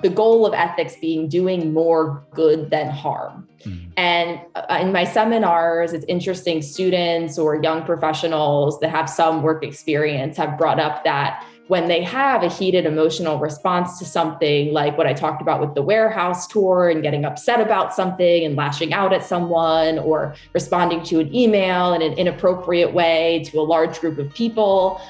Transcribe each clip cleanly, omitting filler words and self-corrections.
the goal of ethics being doing more good than harm. And in my seminars, it's interesting, students or young professionals that have some work experience have brought up that when they have a heated emotional response to something, like what I talked about with the warehouse tour and getting upset about something and lashing out at someone, or responding to an email in an inappropriate way to a large group of people,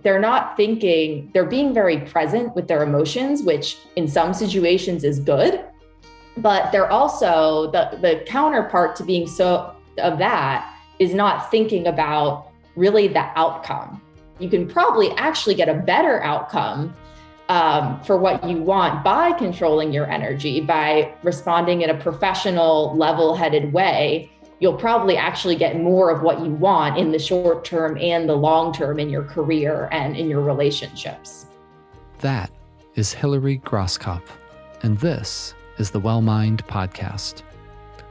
they're not thinking, they're being very present with their emotions, which in some situations is good. But they're also, the counterpart to being so of that is not thinking about really the outcome. You can probably actually get a better outcome for what you want by controlling your energy, by responding in a professional, level-headed way. You'll probably actually get more of what you want in the short term and the long term in your career and in your relationships. That is Hilary Grosskopf, and this is the Well Mind podcast.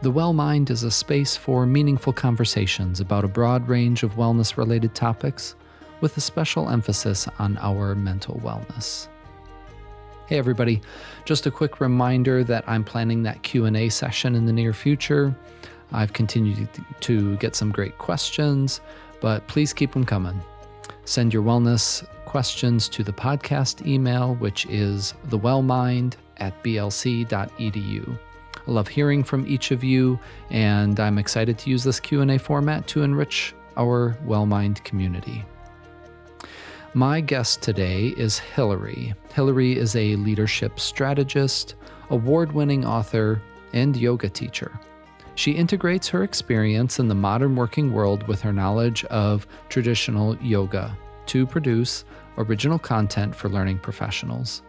The Well Mind is a space for meaningful conversations about a broad range of wellness-related topics, with a special emphasis on our mental wellness. Hey everybody, just a quick reminder that I'm planning that Q&A session in the near future. I've continued to get some great questions, but please keep them coming. Send your wellness questions to the podcast email, which is thewellmind@blc.edu. I love hearing from each of you, and I'm excited to use this Q&A format to enrich our WellMind community. My guest today is Hilary. Hilary is a leadership strategist, award-winning author, and yoga teacher. She integrates her experience in the modern working world with her knowledge of traditional yoga to produce original content for learning professionals.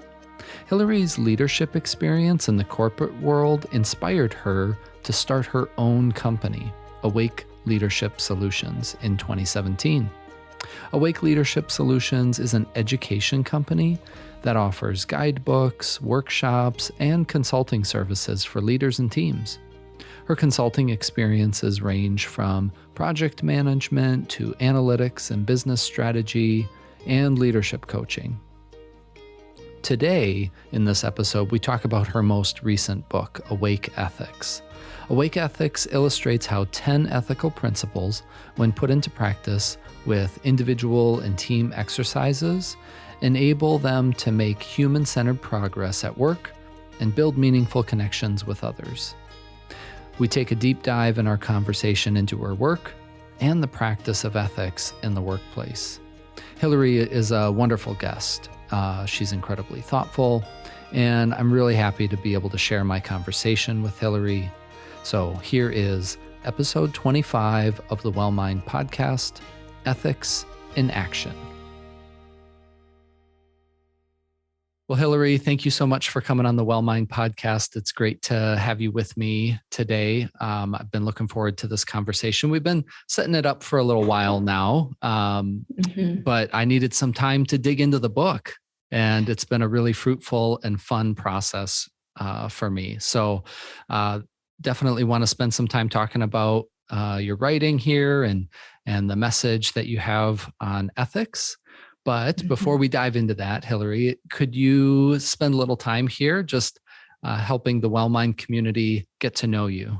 Hilary's leadership experience in the corporate world inspired her to start her own company, Awake Leadership Solutions, in 2017. Awake Leadership Solutions is an education company that offers guidebooks, workshops, and consulting services for leaders and teams. Her consulting experiences range from project management to analytics and business strategy and leadership coaching. Today, in this episode, we talk about her most recent book, Awake Ethics. Awake Ethics illustrates how 10 ethical principles, when put into practice with individual and team exercises, enable them to make human-centered progress at work and build meaningful connections with others. We take a deep dive in our conversation into her work and the practice of ethics in the workplace. Hilary is a wonderful guest. She's incredibly thoughtful, and I'm really happy to be able to share my conversation with Hilary. So here is episode 25 of the Well Mind podcast, Ethics in Action. Well, Hilary, thank you so much for coming on the Well Mind podcast. It's great to have you with me today. I've been looking forward to this conversation. We've been setting it up for a little while now, but I needed some time to dig into the book, and it's been a really fruitful and fun process for me. So definitely want to spend some time talking about your writing here and the message that you have on ethics. But before we dive into that, Hilary, could you spend a little time here just helping the WellMind community get to know you?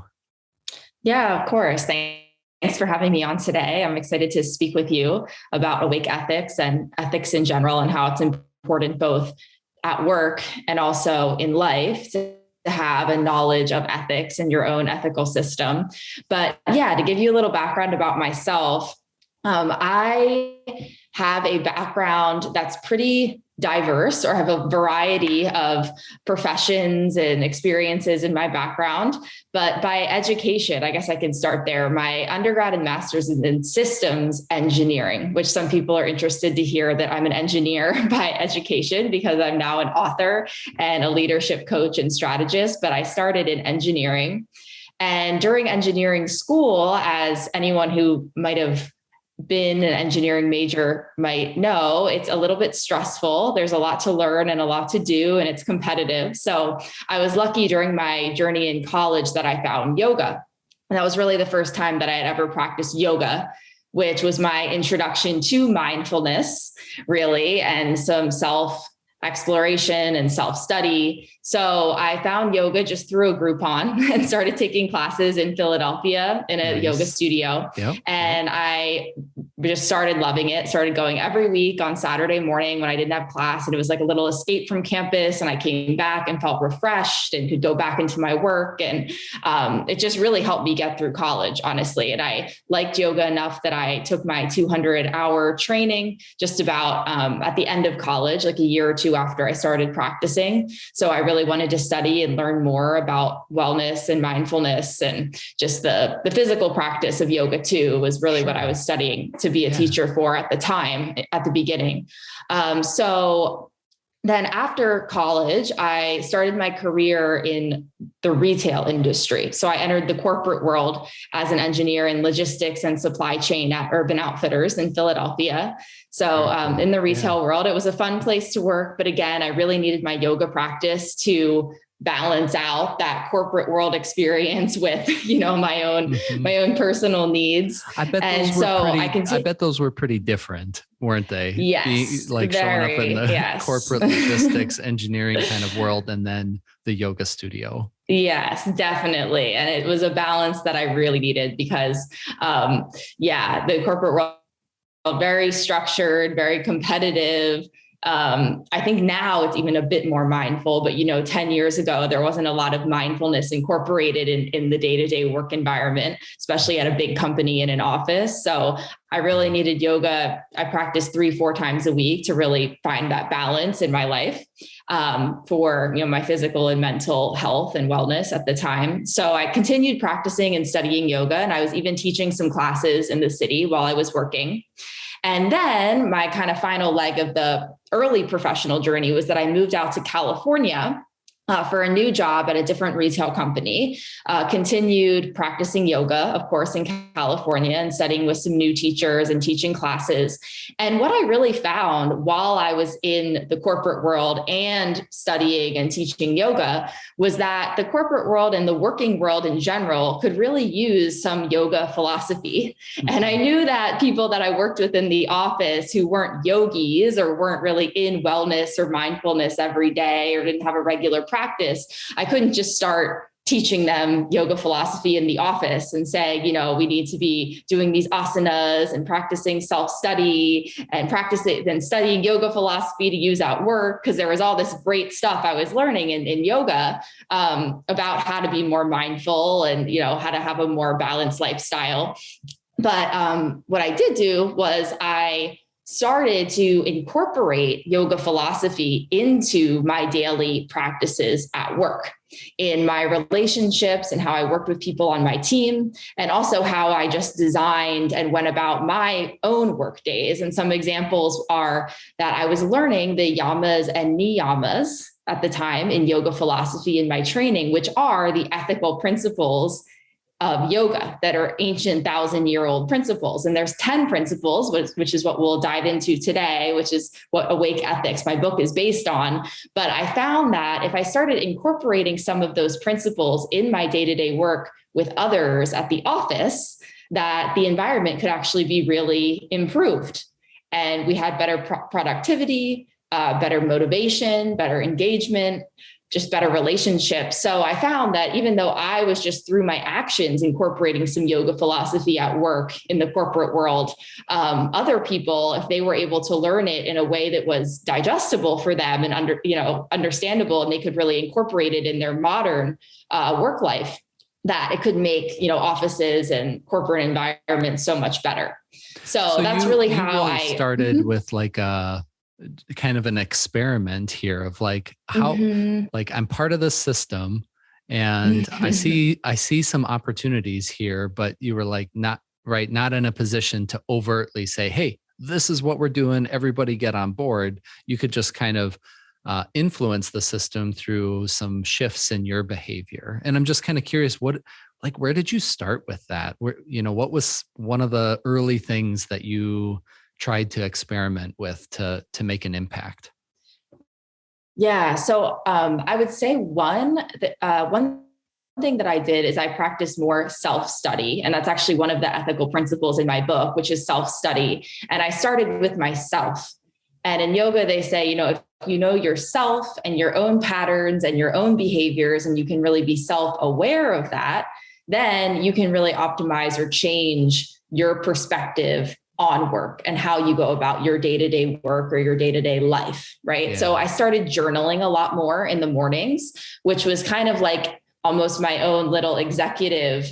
Yeah, of course. Thanks for having me on today. I'm excited to speak with you about Awake Ethics and ethics in general and how it's important both at work and also in life to have a knowledge of ethics and your own ethical system. But yeah, to give you a little background about myself, I have a background that's pretty diverse, or have a variety of professions and experiences in my background. But by education, I guess I can start there. My undergrad and master's is in systems engineering, which some people are interested to hear that I'm an engineer by education because I'm now an author and a leadership coach and strategist. But I started in engineering. And during engineering school, as anyone who might have been an engineering major might know, it's a little bit stressful. There's a lot to learn and a lot to do, and it's competitive. So I was lucky during my journey in college that I found yoga. And that was really the first time that I had ever practiced yoga, which was my introduction to mindfulness, really, and some self-exploration and self-study. So I found yoga just through a Groupon and started taking classes in Philadelphia in a yoga studio. Yep. And I just started loving it, started going every week on Saturday morning when I didn't have class. And it was like a little escape from campus. And I came back and felt refreshed and could go back into my work. And it just really helped me get through college, honestly. And I liked yoga enough that I took my 200-hour training just about at the end of college, like a year or two after I started practicing. So I really wanted to study and learn more about wellness and mindfulness, and just the physical practice of yoga too was really what I was studying to be a teacher for at the time, at the beginning. So then after college, I started my career in the retail industry. So I entered the corporate world as an engineer in logistics and supply chain at Urban Outfitters in Philadelphia. So in the retail world, it was a fun place to work. But again, I really needed my yoga practice to balance out that corporate world experience with, my own personal needs. I bet those were pretty different, weren't they? Yes. Showing up in the corporate logistics engineering kind of world, and then the yoga studio. Yes, definitely. And it was a balance that I really needed because, the corporate world, very structured, very competitive. I think now it's even a bit more mindful, but 10 years ago, there wasn't a lot of mindfulness incorporated in the day-to-day work environment, especially at a big company in an office. So I really needed yoga. I practiced 3-4 times a week to really find that balance in my life for my physical and mental health and wellness at the time. So I continued practicing and studying yoga, and I was even teaching some classes in the city while I was working. And then my kind of final leg of the early professional journey was that I moved out to California for a new job at a different retail company, continued practicing yoga, of course, in California, and studying with some new teachers and teaching classes. And what I really found while I was in the corporate world and studying and teaching yoga was that the corporate world and the working world in general could really use some yoga philosophy. Mm-hmm. And I knew that people that I worked with in the office who weren't yogis or weren't really in wellness or mindfulness every day or didn't have a regular practice, I couldn't just start teaching them yoga philosophy in the office and say, we need to be doing these asanas and practicing self-study and practicing and studying yoga philosophy to use at work. Because there was all this great stuff I was learning in yoga about how to be more mindful and, how to have a more balanced lifestyle. But what I did do was I started to incorporate yoga philosophy into my daily practices at work, in my relationships and how I worked with people on my team, and also how I just designed and went about my own work days. And some examples are that I was learning the yamas and niyamas at the time in yoga philosophy in my training, which are the ethical principles of yoga that are ancient 1,000-year-old principles. And there's 10 principles, which is what we'll dive into today, which is what Awake Ethics, my book, is based on. But I found that if I started incorporating some of those principles in my day-to-day work with others at the office, that the environment could actually be really improved. And we had better productivity, better motivation, better engagement, just better relationships. So I found that even though I was just through my actions incorporating some yoga philosophy at work in the corporate world, other people, if they were able to learn it in a way that was digestible for them and understandable, and they could really incorporate it in their modern work life, that it could make offices and corporate environments so much better. So that's really how I started with like a kind of an experiment here of like how like I'm part of the system and I see some opportunities here, but you were like not in a position to overtly say, hey, this is what we're doing, everybody get on board. You could just kind of influence the system through some shifts in your behavior. And I'm just kind of curious, where did you start with that? What was one of the early things that you tried to experiment with to make an impact? Yeah. So I would say one thing that I did is I practiced more self-study. And that's actually one of the ethical principles in my book, which is self-study. And I started with myself. And in yoga, they say, if you know yourself and your own patterns and your own behaviors, and you can really be self-aware of that, then you can really optimize or change your perspective on work and how you go about your day-to-day work or your day-to-day life, right? Yeah. So I started journaling a lot more in the mornings, which was kind of like almost my own little executive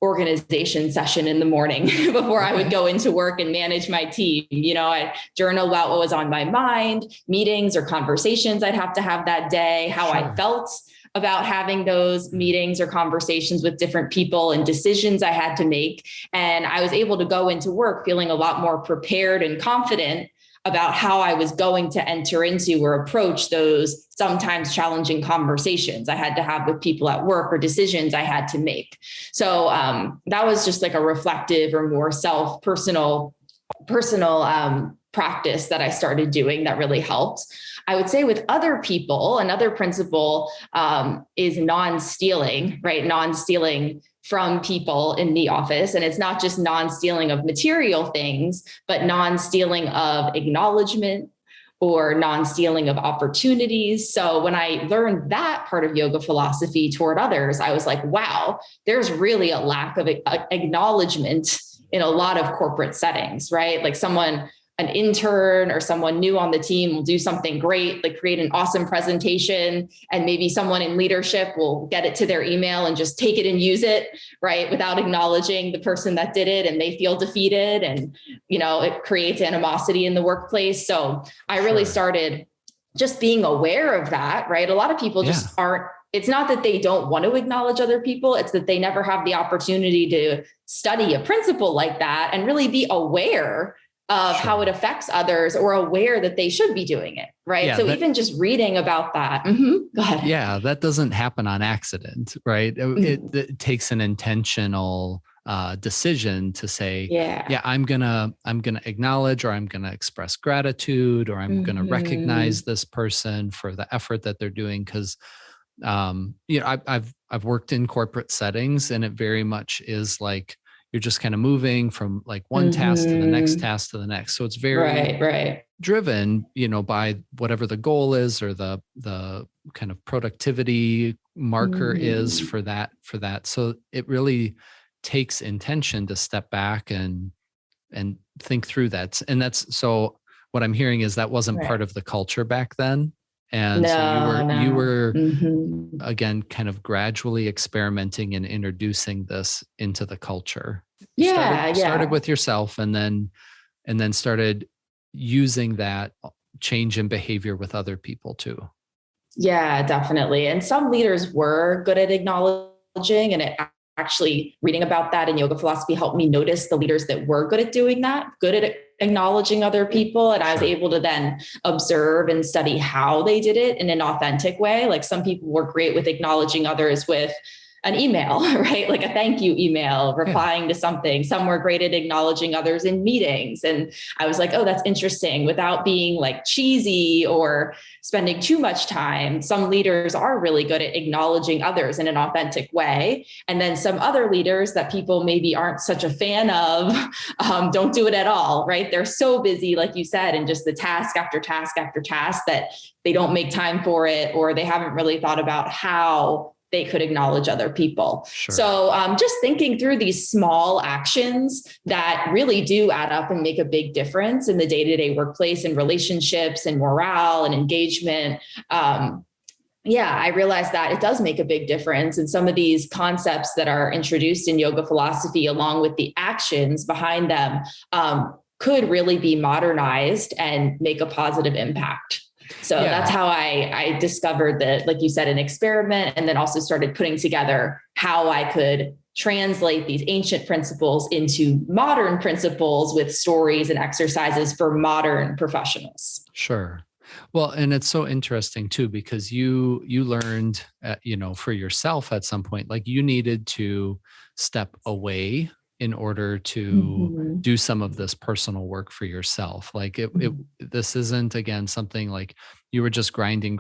organization session in the morning before I would go into work and manage my team. I journal about what was on my mind, meetings or conversations I'd have to have that day, how I felt about having those meetings or conversations with different people and decisions I had to make. And I was able to go into work feeling a lot more prepared and confident about how I was going to enter into or approach those sometimes challenging conversations I had to have with people at work or decisions I had to make. So that was just like a reflective or more personal practice that I started doing that really helped. I would say with other people, another principle is non-stealing, right? Non-stealing from people in the office. And it's not just non-stealing of material things, but non-stealing of acknowledgement or non-stealing of opportunities. So when I learned that part of yoga philosophy toward others, I was like, wow, there's really a lack of acknowledgement in a lot of corporate settings, right? Like an intern or someone new on the team will do something great, like create an awesome presentation, and maybe someone in leadership will get it to their email and just take it and use it, right, without acknowledging the person that did it, and they feel defeated, and it creates animosity in the workplace. So I really started just being aware of that, right? A lot of people just aren't. It's not that they don't want to acknowledge other people. It's that they never have the opportunity to study a principle like that and really be aware of how it affects others, or aware that they should be doing it, right? Yeah, so even just reading about that. Go ahead. Yeah, that doesn't happen on accident, right? It takes an intentional decision to say, I'm gonna acknowledge, or I'm gonna express gratitude, or I'm gonna recognize this person for the effort that they're doing. Because I've worked in corporate settings, and it very much is like you're just kind of moving from like one task to the next task to the next. So it's very driven, by whatever the goal is, or the kind of productivity marker is for that. So it really takes intention to step back and think through that. And so what I'm hearing is that wasn't part of the culture back then. And you were again, kind of gradually experimenting and introducing this into the culture. Started with yourself, and then started using that change in behavior with other people too. Yeah, definitely. And some leaders were good at acknowledging, and actually reading about that in yoga philosophy helped me notice the leaders that were good at doing that, good at acknowledging other people. And I was able to then observe and study how they did it in an authentic way. Like some people were great with acknowledging others with an email, right? Like a thank you email, replying to something. Some were great at acknowledging others in meetings. And I was like, oh, that's interesting, without being like cheesy or spending too much time. Some leaders are really good at acknowledging others in an authentic way. And then some other leaders that people maybe aren't such a fan of don't do it at all, right? They're so busy, like you said, and just the task after task after task that they don't make time for it, or they haven't really thought about how they could acknowledge other people. So just thinking through these small actions that really do add up and make a big difference in the day-to-day workplace and relationships and morale and engagement. I realized that it does make a big difference. And some of these concepts that are introduced in yoga philosophy, along with the actions behind them, could really be modernized and make a positive impact. So that's how I discovered that, like you said, an experiment, and then also started putting together how I could translate these ancient principles into modern principles with stories and exercises for modern professionals. Sure. Well, and it's so interesting too, because you learned, for yourself at some point, like you needed to step away in order to do some of this personal work for yourself. Like this isn't, again, something like you were just grinding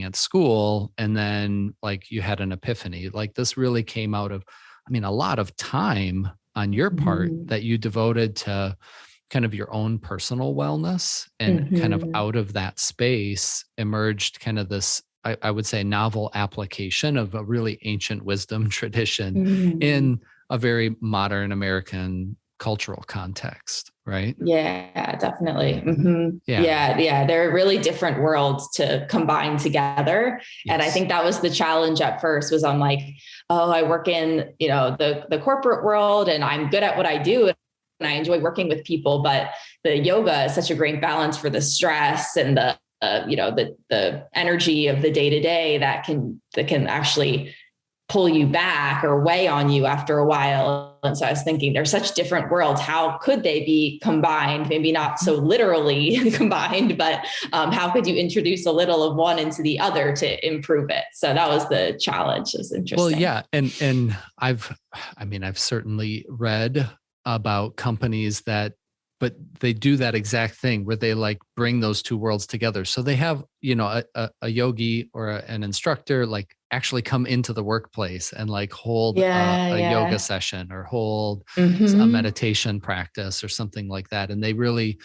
at school, and then like you had an epiphany. Like this really came out of, a lot of time on your part that you devoted to kind of your own personal wellness, and kind of Mm-hmm. out of that space emerged kind of this, I would say, novel application of a really ancient wisdom tradition Mm-hmm. in a very modern American cultural context, right? Yeah, definitely. Hmm. Yeah. Yeah, yeah. They're really different worlds to combine together. And I Yes. think that was the challenge at first was I'm like, oh, I work in, the corporate world and I'm good at what I do. And I enjoy working with people, but the yoga is such a great balance for the stress and the energy of the day to day that can actually pull you back or weigh on you after a while. And so I was thinking, they're such different worlds. How could they be combined? Maybe not so literally combined, but how could you introduce a little of one into the other to improve it? So that was the challenge. It was Well, interesting. yeah, and I've certainly read about companies that, but they do that exact thing where they like bring those two worlds together. So they have, a yogi or an instructor like actually come into the workplace and like hold Yeah, a yoga yeah. session or hold a Mm-hmm. meditation practice or something like that. And they really,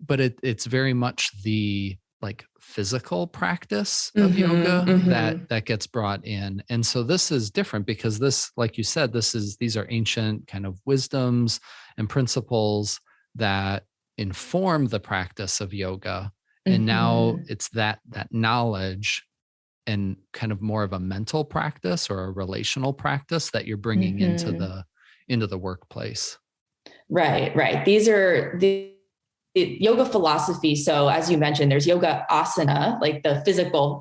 but it's very much the like physical practice of Mm-hmm. yoga Mm-hmm. that gets brought in. And so this is different because this, like you said, these are ancient kind of wisdoms and principles that inform the practice of yoga. And now Mm-hmm. it's that knowledge and kind of more of a mental practice or a relational practice that you're bringing Mm-hmm. into the workplace. Right, right. These are the yoga philosophy. So, as you mentioned, there's yoga asana, like the physical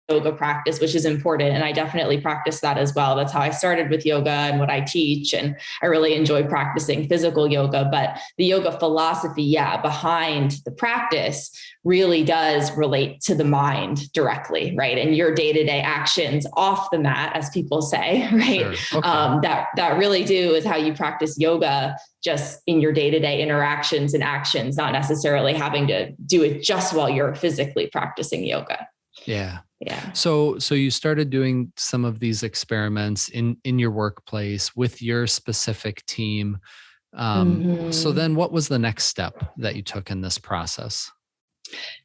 yoga practice, which is important. And I definitely practice that as well. That's how I started with yoga and what I teach. And I really enjoy practicing physical yoga. But the yoga philosophy, yeah, behind the practice really does relate to the mind directly, right? And your day-to-day actions off the mat, as people say, right? Sure. Okay. That really do is how you practice yoga just in your day-to-day interactions and actions, not necessarily having to do it just while you're physically practicing yoga. Yeah. Yeah. So you started doing some of these experiments in your workplace with your specific team. So Mm-hmm. then what was the next step that you took in this process?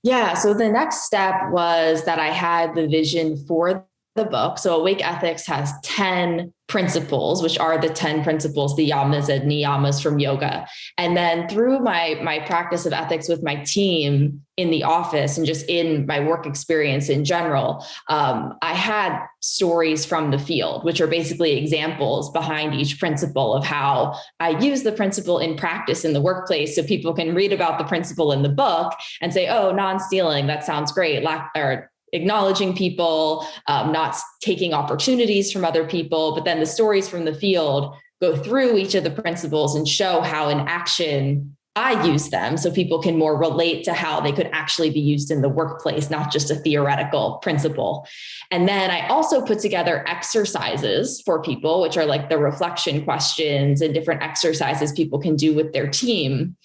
Yeah. So the next step was that I had the vision for the book. So Awake Ethics has 10 principles, which are the 10 principles, the yamas and niyamas from yoga. And then through my practice of ethics with my team in the office and just in my work experience in general, I had stories from the field, which are basically examples behind each principle of how I use the principle in practice in the workplace. So people can read about the principle in the book and say, oh, non-stealing, that sounds great. Or acknowledging people, not taking opportunities from other people. But then the stories from the field go through each of the principles and show how in action I use them so people can more relate to how they could actually be used in the workplace, not just a theoretical principle. And then I also put together exercises for people, which are like the reflection questions and different exercises people can do with their team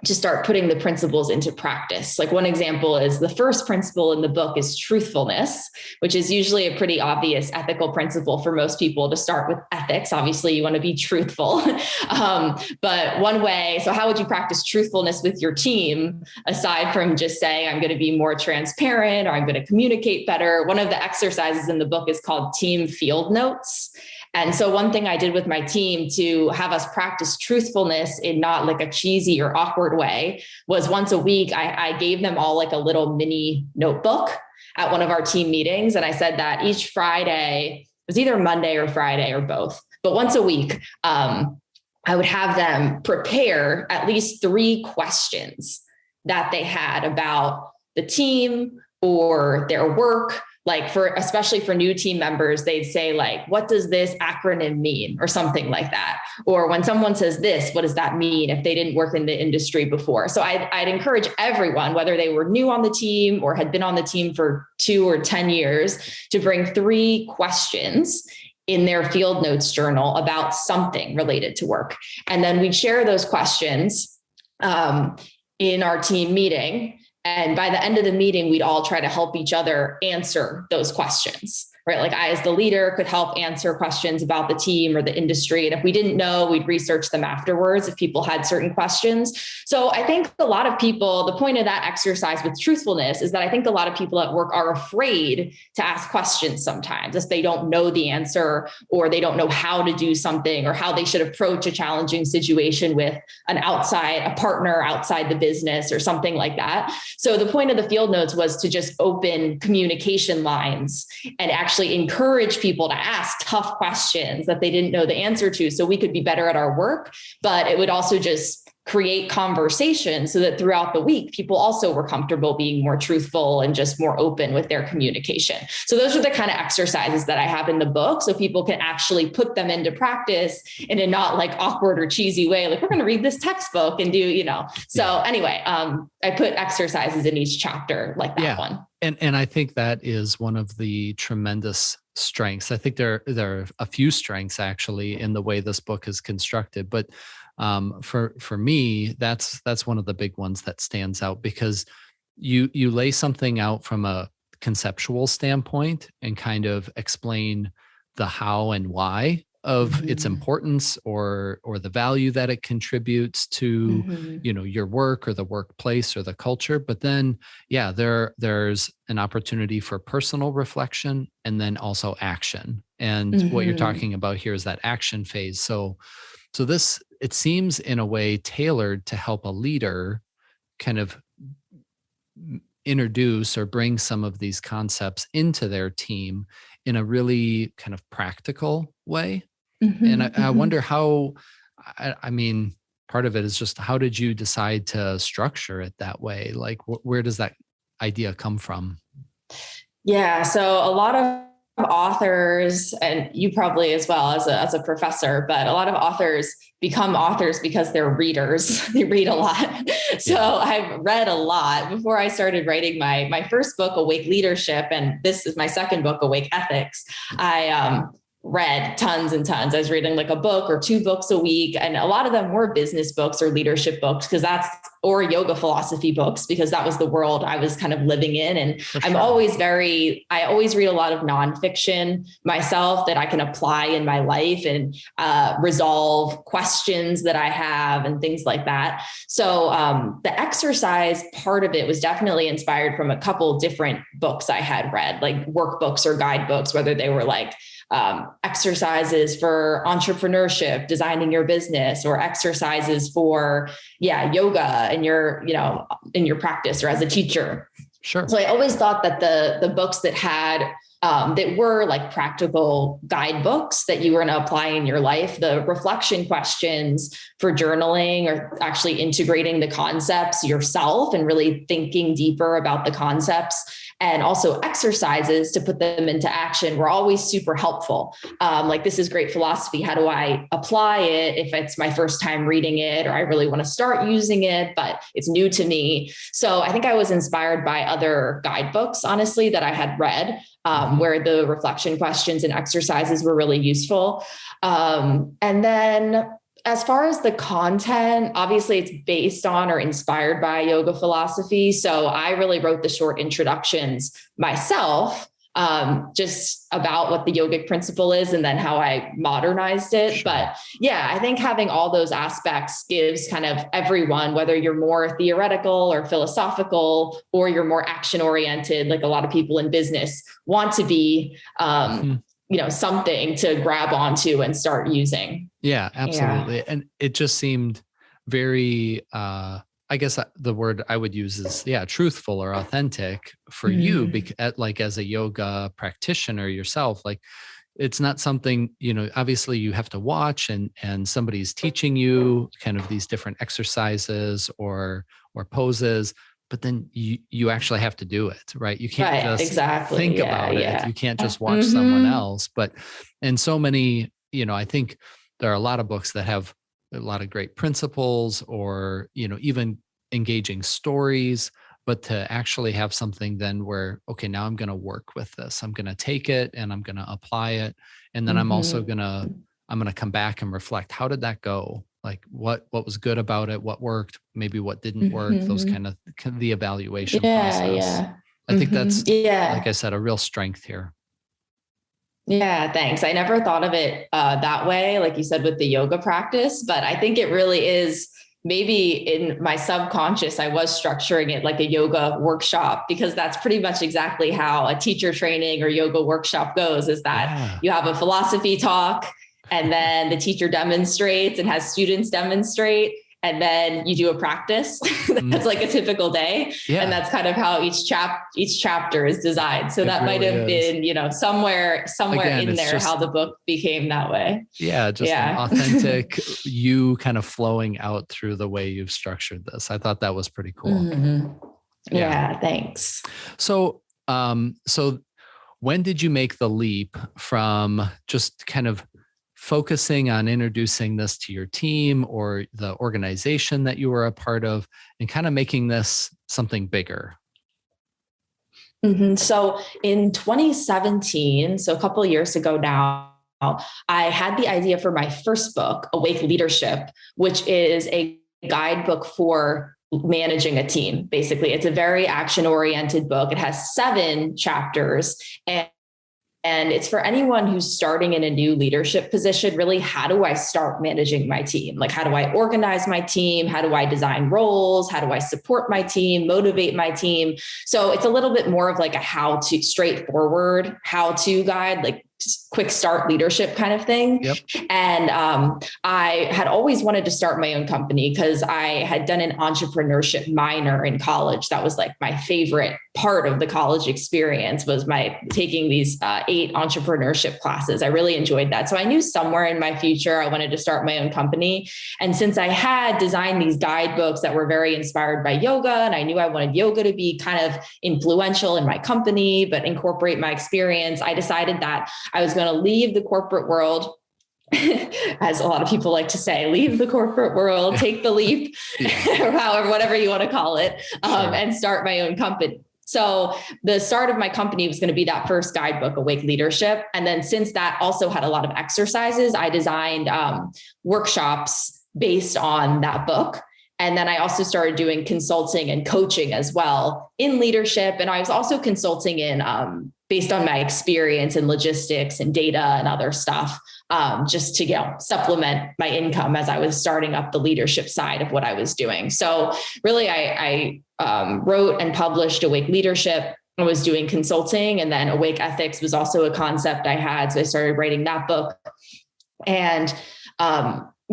to start putting the principles into practice. Like one example is the first principle in the book is truthfulness, which is usually a pretty obvious ethical principle for most people to start with ethics. Obviously, you want to be truthful. But one way, so how would you practice truthfulness with your team aside from just saying, I'm going to be more transparent or I'm going to communicate better? One of the exercises in the book is called team field notes. And so one thing I did with my team to have us practice truthfulness in not like a cheesy or awkward way was once a week, I gave them all like a little mini notebook at one of our team meetings. And I said that each Friday, it was either Monday or Friday or both, but once a week, I would have them prepare at least 3 questions that they had about the team or their work. Like especially for new team members, they'd say like, what does this acronym mean? Or something like that. Or when someone says this, what does that mean if they didn't work in the industry before? So I'd encourage everyone, whether they were new on the team or had been on the team for 2 or 10 years, to bring 3 questions in their field notes journal about something related to work. And then we'd share those questions in our team meeting. And by the end of the meeting, we'd all try to help each other answer those questions. right? Like I, as the leader, could help answer questions about the team or the industry. And if we didn't know, we'd research them afterwards if people had certain questions. So I think a lot of people, the point of that exercise with truthfulness is that I think a lot of people at work are afraid to ask questions sometimes if they don't know the answer, or they don't know how to do something, or how they should approach a challenging situation with a partner outside the business or something like that. So the point of the field notes was to just open communication lines and actually encourage people to ask tough questions that they didn't know the answer to, so we could be better at our work. But it would also just create conversation so that throughout the week, people also were comfortable being more truthful and just more open with their communication. So those are the kind of exercises that I have in the book, so people can actually put them into practice in a not like awkward or cheesy way. Like, we're going to read this textbook and do. So anyway, I put exercises in each chapter like that one. And I think that is one of the tremendous strengths. I think there are a few strengths actually in the way this book is constructed, but for me, that's one of the big ones that stands out, because you lay something out from a conceptual standpoint and kind of explain the how and why of its importance, or the value that it contributes to your work or the workplace or the culture. But then there's an opportunity for personal reflection and then also action. And what you're talking about here is that action phase. So this, it seems in a way tailored to help a leader kind of introduce or bring some of these concepts into their team in a really kind of practical way. And I wonder how, I mean, part of it is just, how did you decide to structure it that way? Like, where does that idea come from? Yeah. So a lot of authors, and you probably as well as a professor, but a lot of authors become authors because they're readers. They read a lot. So I've read a lot before I started writing my first book, Awake Leadership. And this is my second book, Awake Ethics. I read tons and tons. I was reading like a book or 2 books a week. And a lot of them were business books or leadership books, or yoga philosophy books, because that was the world I was kind of living in. And I always read a lot of nonfiction myself that I can apply in my life and resolve questions that I have and things like that. So the exercise part of it was definitely inspired from a couple different books I had read, like workbooks or guidebooks, whether they were like exercises for entrepreneurship, designing your business, or exercises for yoga in your practice or as a teacher. Sure. So I always thought that the books that had that were like practical guidebooks that you were going to apply in your life, the reflection questions for journaling, or actually integrating the concepts yourself and really thinking deeper about the concepts, and also exercises to put them into action, were always super helpful. Like, this is great philosophy. How do I apply it if it's my first time reading it, or I really want to start using it, but it's new to me? So I think I was inspired by other guidebooks, honestly, that I had read, where the reflection questions and exercises were really useful. And then as far as the content, obviously it's based on or inspired by yoga philosophy. So I really wrote the short introductions myself, just about what the yogic principle is and then how I modernized it. Sure. But I think having all those aspects gives kind of everyone, whether you're more theoretical or philosophical, or you're more action oriented, like a lot of people in business want to be, something to grab onto and start using. Yeah, absolutely. Yeah. And it just seemed very, I guess the word I would use is, truthful or authentic for you, like as a yoga practitioner yourself. Like, it's not something, obviously you have to watch and somebody's teaching you kind of these different exercises or poses, but then you actually have to do it, right? You can't just think about it. You can't just watch someone else. And so many, I think there are a lot of books that have a lot of great principles, or, even engaging stories, but to actually have something then where, okay, now I'm going to work with this. I'm going to take it and I'm going to apply it. And then I'm also going to come back and reflect, how did that go? Like what was good about it? What worked? Maybe what didn't work? Those kind of the evaluation process. I think that's, like I said, a real strength here. Yeah, thanks. I never thought of it that way, like you said, with the yoga practice, but I think it really is. Maybe in my subconscious, I was structuring it like a yoga workshop, because that's pretty much exactly how a teacher training or yoga workshop goes, is that Yeah. you have a philosophy talk, and then the teacher demonstrates and has students demonstrate, and then you do a practice. That's like a typical day. Yeah. And that's kind of how each chapter is designed. So It that might really have is. been, somewhere Again, in it's there, just, how the book became that way. yeah, just an Yeah. authentic you kind of flowing out through the way you've structured this. I thought that was pretty cool. Yeah, thanks. So, so when did you make the leap from just kind of focusing on introducing this to your team or the organization that you were a part of, and kind of making this something bigger? So in 2017, so a couple of years ago now, I had the idea for my first book, Awake Leadership, which is a guidebook for managing a team. Basically, it's a very action-oriented book. It has 7 chapters, and it's for anyone who's starting in a new leadership position. Really, how do I start managing my team? Like, how do I organize my team? How do I design roles? How do I support my team, motivate my team? So it's a little bit more of like a straightforward how-to guide, like quick start leadership kind of thing. Yep. And I had always wanted to start my own company because I had done an entrepreneurship minor in college. That was like my favorite part of the college experience, was my taking these 8 entrepreneurship classes. I really enjoyed that. So I knew somewhere in my future I wanted to start my own company. And since I had designed these guidebooks that were very inspired by yoga, and I knew I wanted yoga to be kind of influential in my company, but incorporate my experience, I decided that I was going to leave the corporate world, as a lot of people like to say, leave the corporate world, take the leap, or however, whatever you want to call it, and start my own company. So the start of my company was going to be that first guidebook, Awake Leadership. And then since that also had a lot of exercises, I designed workshops based on that book. And then I also started doing consulting and coaching as well in leadership. And I was also consulting in based on my experience in logistics and data and other stuff, just to supplement my income as I was starting up the leadership side of what I was doing. So really, I wrote and published Awake Leadership. I was doing consulting, and then Awake Ethics was also a concept I had. So I started writing that book. And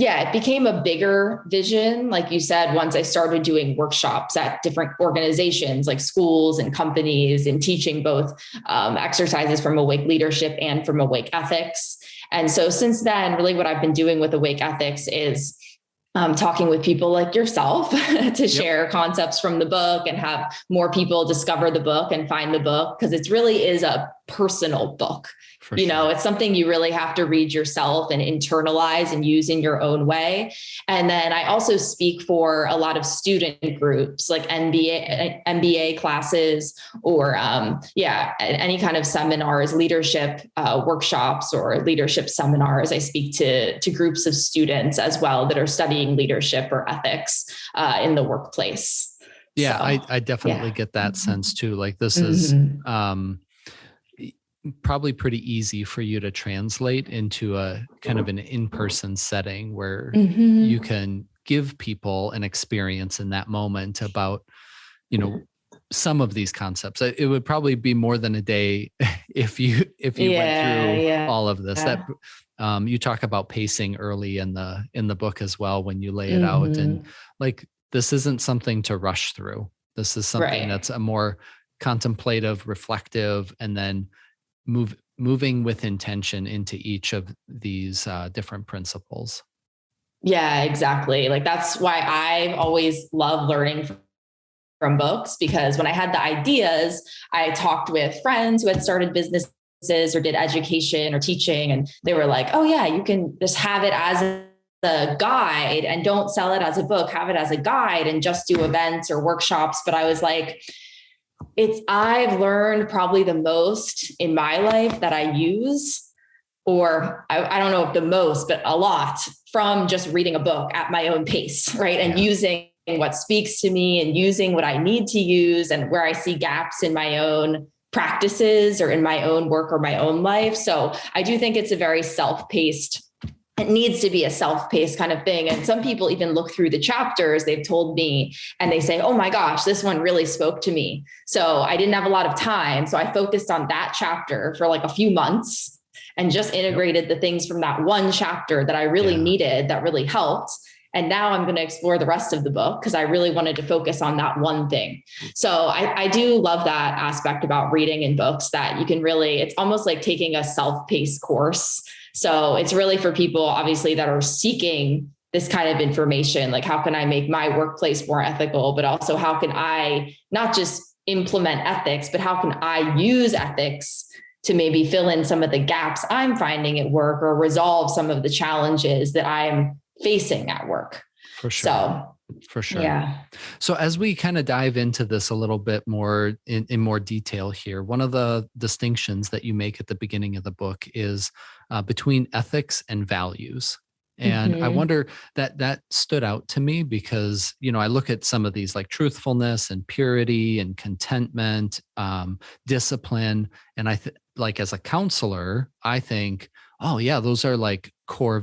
it became a bigger vision, like you said, once I started doing workshops at different organizations like schools and companies, and teaching both exercises from Awake Leadership and from Awake Ethics. And so since then, really what I've been doing with Awake Ethics is talking with people like yourself to share concepts from the book and have more people discover the book and find the book, because it really is a personal book. It's something you really have to read yourself and internalize and use in your own way. And then I also speak for a lot of student groups, like MBA classes, or any kind of seminars, leadership workshops or leadership seminars. I speak to groups of students as well that are studying leadership or ethics in the workplace. Yeah, so, I definitely get that sense too. Like this is probably pretty easy for you to translate into a kind of an in-person setting where you can give people an experience in that moment about, some of these concepts. It would probably be more than a day if you went through all of this. That you talk about pacing early in the book as well, when you lay it out, and like, this isn't something to rush through. This is something that's a more contemplative, reflective, and then moving with intention into each of these different principles. Yeah, exactly. Like, that's why I've always loved learning from books, because when I had the ideas, I talked with friends who had started businesses or did education or teaching, and they were like, oh yeah, you can just have it as a guide and don't sell it as a book, have it as a guide and just do events or workshops. But I was like, I've learned probably the most in my life that I use, or I don't know if the most, but a lot, from just reading a book at my own pace, right? And using what speaks to me and using what I need to use, and where I see gaps in my own practices or in my own work or my own life. So I do think it's a very self-paced, it needs to be a self-paced kind of thing. And some people even look through the chapters they've told me and they say, oh my gosh, this one really spoke to me. So I didn't have a lot of time. So I focused on that chapter for like a few months and just integrated the things from that one chapter that I really needed, that really helped. And now I'm going to explore the rest of the book because I really wanted to focus on that one thing. So I do love that aspect about reading in books, that you can really, it's almost like taking a self-paced course. So it's really for people, obviously, that are seeking this kind of information, like how can I make my workplace more ethical, but also how can I not just implement ethics, but how can I use ethics to maybe fill in some of the gaps I'm finding at work or resolve some of the challenges that I'm facing at work. For sure. So, for sure. Yeah. So as we kind of dive into this a little bit more in more detail here, one of the distinctions that you make at the beginning of the book is between ethics and values. And I wonder that stood out to me because, I look at some of these like truthfulness and purity and contentment, discipline. And like as a counselor, I think, oh yeah, those are like core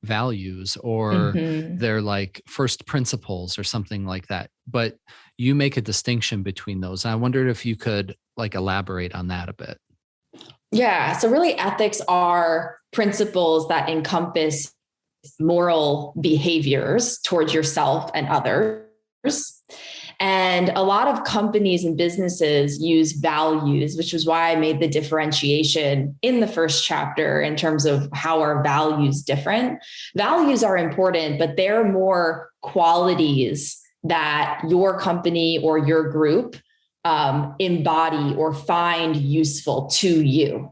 values, or they're like first principles or something like that. But you make a distinction between those. And I wondered if you could like elaborate on that a bit. Yeah. So really ethics are principles that encompass moral behaviors towards yourself and others. And a lot of companies and businesses use values, which is why I made the differentiation in the first chapter in terms of how are values different. Values are important, but they're more qualities that your company or your group embody or find useful to you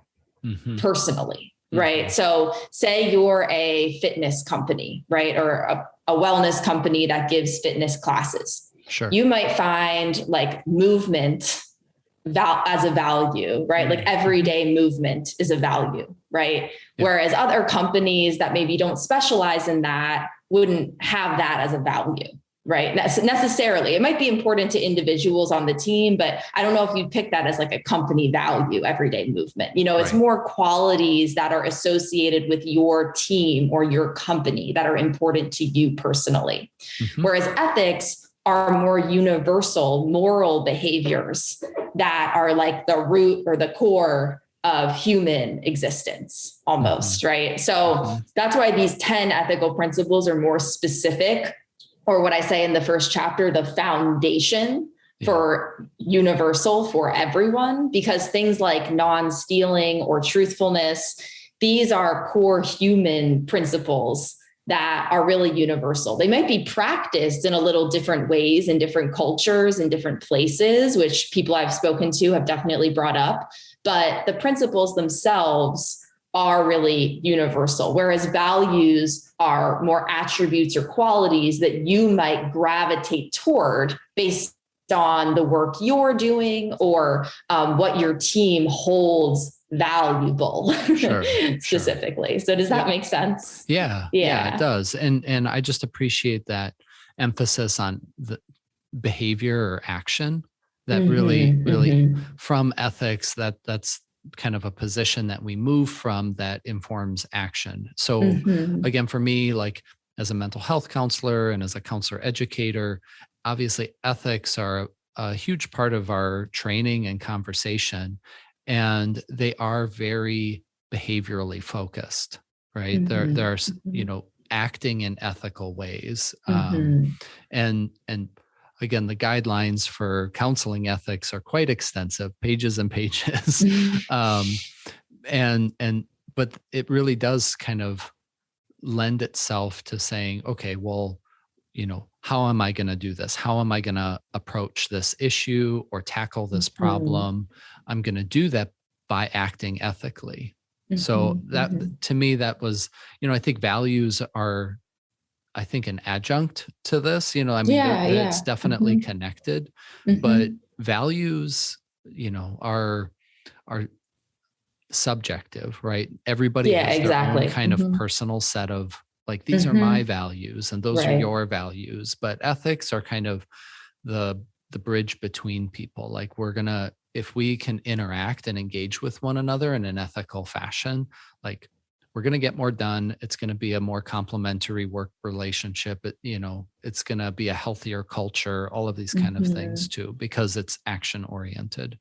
personally, right? So say you're a fitness company, right? Or a wellness company that gives fitness classes. Sure. You might find like movement as a value, right? Like everyday movement is a value, right? Yeah. Whereas other companies that maybe don't specialize in that wouldn't have that as a value, right? Necessarily. It might be important to individuals on the team, but I don't know if you'd pick that as like a company value, everyday movement. It's more qualities that are associated with your team or your company that are important to you personally. Whereas ethics are more universal moral behaviors that are like the root or the core of human existence almost, right? So that's why these 10 ethical principles are more specific, or what I say in the first chapter, the foundation for universal for everyone, because things like non-stealing or truthfulness, these are core human principles that are really universal. They might be practiced in a little different ways in different cultures and different places, which people I've spoken to have definitely brought up, but the principles themselves are really universal, whereas values are more attributes or qualities that you might gravitate toward based on the work you're doing or what your team holds valuable specifically. So does that make sense? Yeah, it does. And I just appreciate that emphasis on the behavior or action that really from ethics, that's kind of a position that we move from that informs action. So again, for me, like as a mental health counselor and as a counselor educator, obviously ethics are a huge part of our training and conversation. And they are very behaviorally focused, right? They're acting in ethical ways. And again, the guidelines for counseling ethics are quite extensive, pages and pages. But it really does kind of lend itself to saying, okay, well, how am I going to do this? How am I going to approach this issue or tackle this problem? I'm going to do that by acting ethically. So that to me, that was, I think values are, I think, an adjunct to this, it's definitely connected, but values, are subjective, right? Everybody has their own kind of personal set of like, these are my values and those are your values, but ethics are kind of the the bridge between people. Like if we can interact and engage with one another in an ethical fashion, like we're going to get more done. It's going to be a more complementary work relationship. It's going to be a healthier culture, all of these kind of things too, because it's action oriented.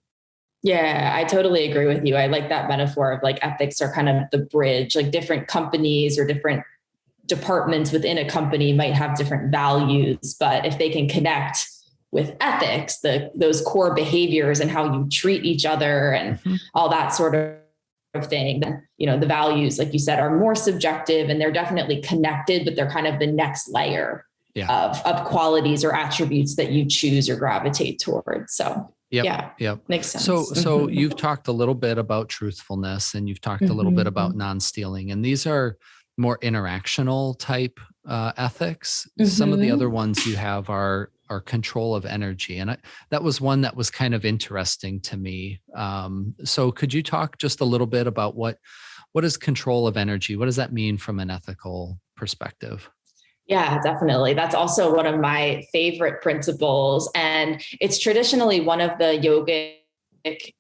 Yeah, I totally agree with you. I like that metaphor of like ethics are kind of the bridge, like different companies or different departments within a company might have different values, but if they can connect with ethics, those core behaviors and how you treat each other and all that sort of thing, then, the values, like you said, are more subjective and they're definitely connected, but they're kind of the next layer of qualities or attributes that you choose or gravitate towards. So Yep. Makes sense. So you've talked a little bit about truthfulness and you've talked a little bit about non-stealing, and these are more interactional type ethics. Some of the other ones you have are control of energy. And that was one that was kind of interesting to me. So could you talk just a little bit about what is control of energy? What does that mean from an ethical perspective? Yeah, definitely. That's also one of my favorite principles. And it's traditionally one of the yoga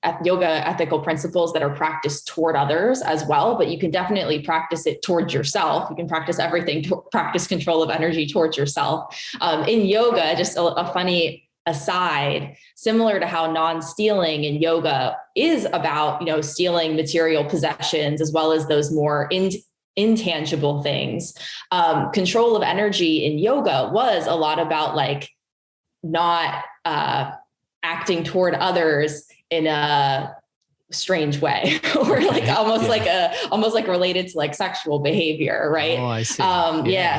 ethical principles that are practiced toward others as well, but you can definitely practice it towards yourself. You can practice everything to practice control of energy towards yourself. In yoga, just a funny aside, similar to how non-stealing in yoga is about, stealing material possessions as well as those more intangible things. Control of energy in yoga was a lot about like not acting toward others in a strange way or like almost like related to like sexual behavior, right? Oh, I see.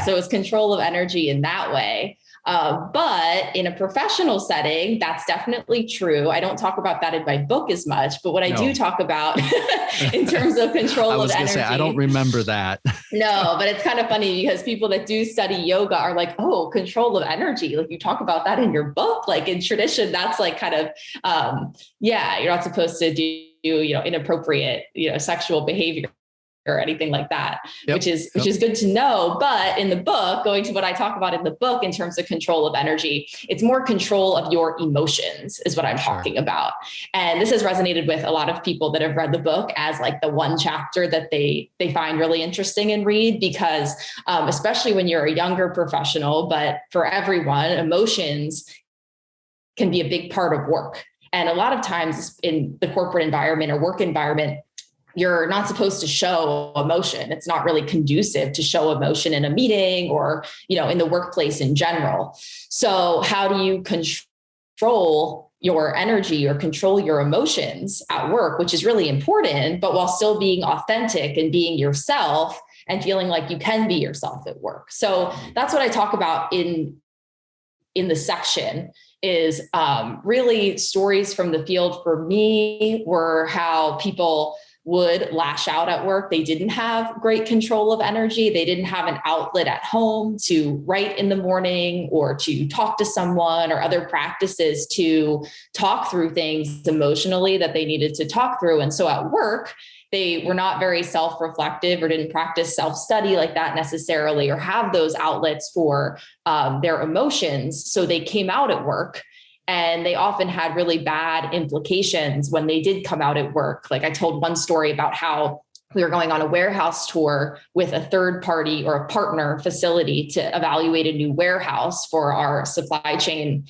So it's control of energy in that way. But in a professional setting, that's definitely true. I don't talk about that in my book as much, but what I do talk about in terms of control of energy. I don't remember that. No, but it's kind of funny because people that do study yoga are like, oh, control of energy. Like you talk about that in your book, like in tradition, that's like kind of, you're not supposed to do, inappropriate, sexual behavior or anything like that, which is good to know. But in the book, going to what I talk about in the book in terms of control of energy, it's more control of your emotions is what I'm talking about. And this has resonated with a lot of people that have read the book as like the one chapter that they find really interesting and read, because especially when you're a younger professional, but for everyone, emotions can be a big part of work. And a lot of times in the corporate environment or work environment, you're not supposed to show emotion. It's not really conducive to show emotion in a meeting or, in the workplace in general. So how do you control your energy or control your emotions at work, which is really important, but while still being authentic and being yourself and feeling like you can be yourself at work? So that's what I talk about in the section is really stories from the field for me were how people would lash out at work. They didn't have great control of energy. They didn't have an outlet at home to write in the morning or to talk to someone or other practices to talk through things emotionally that they needed to talk through. And so at work, they were not very self-reflective or didn't practice self-study like that necessarily or have those outlets for their emotions. So they came out at work and they often had really bad implications when they did come out at work. Like I told one story about how we were going on a warehouse tour with a third party or a partner facility to evaluate a new warehouse for our supply chain.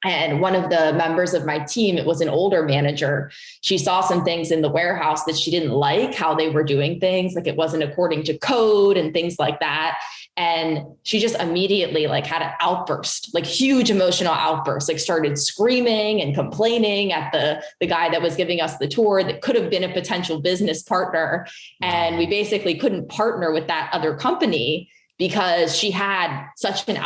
And one of the members of my team, it was an older manager. She saw some things in the warehouse that she didn't like how they were doing things, like it wasn't according to code and things like that. And she just immediately like had an outburst, like huge emotional outburst, like started screaming and complaining at the guy that was giving us the tour that could have been a potential business partner. And we basically couldn't partner with that other company because she had such an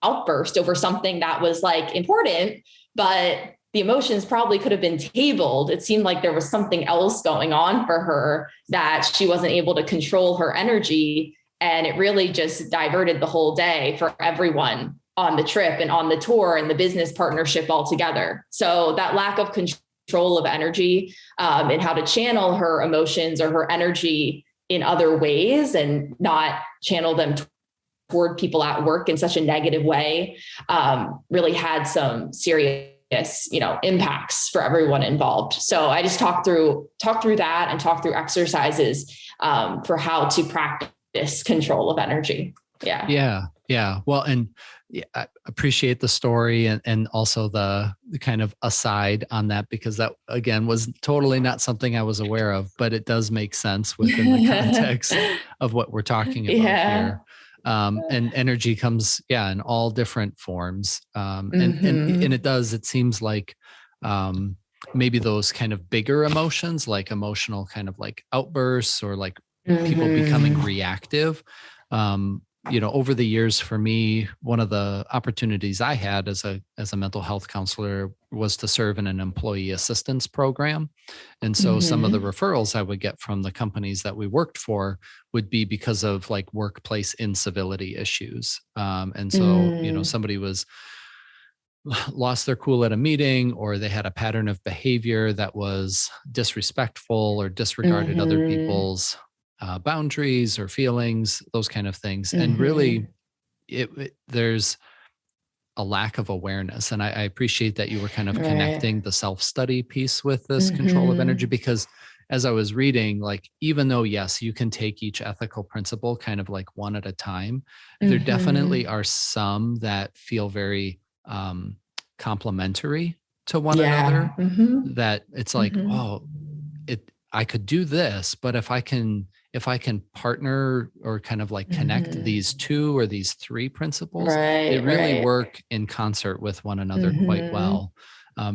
outburst over something that was like important, but the emotions probably could have been tabled. It seemed like there was something else going on for her that she wasn't able to control her energy. And it really just diverted the whole day for everyone on the trip and on the tour and the business partnership altogether. So that lack of control of energy and how to channel her emotions or her energy in other ways and not channel them toward people at work in such a negative way, really had some serious, impacts for everyone involved. So I just talk through that and talk through exercises for how to practice control of energy. Yeah. Yeah. Yeah. Well, and I appreciate the story and also the kind of aside on that, because that again was totally not something I was aware of, but it does make sense within the context of what we're talking about here. And energy comes, in all different forms. And it seems like, maybe those kind of bigger emotions, like emotional kind of like outbursts or like people becoming reactive. Over the years for me, one of the opportunities I had as a mental health counselor was to serve in an employee assistance program. And so some of the referrals I would get from the companies that we worked for would be because of like workplace incivility issues. And so, somebody was lost their cool at a meeting, or they had a pattern of behavior that was disrespectful or disregarded other people's boundaries or feelings, those kind of things. And really there's a lack of awareness. And I appreciate that you were kind of connecting the self-study piece with this control of energy, because as I was reading, like, even though, yes, you can take each ethical principle kind of like one at a time, there definitely are some that feel very complementary to one another, that it's like, I could do this, but if I can partner or kind of like connect these two or these three principles, they really work in concert with one another quite well.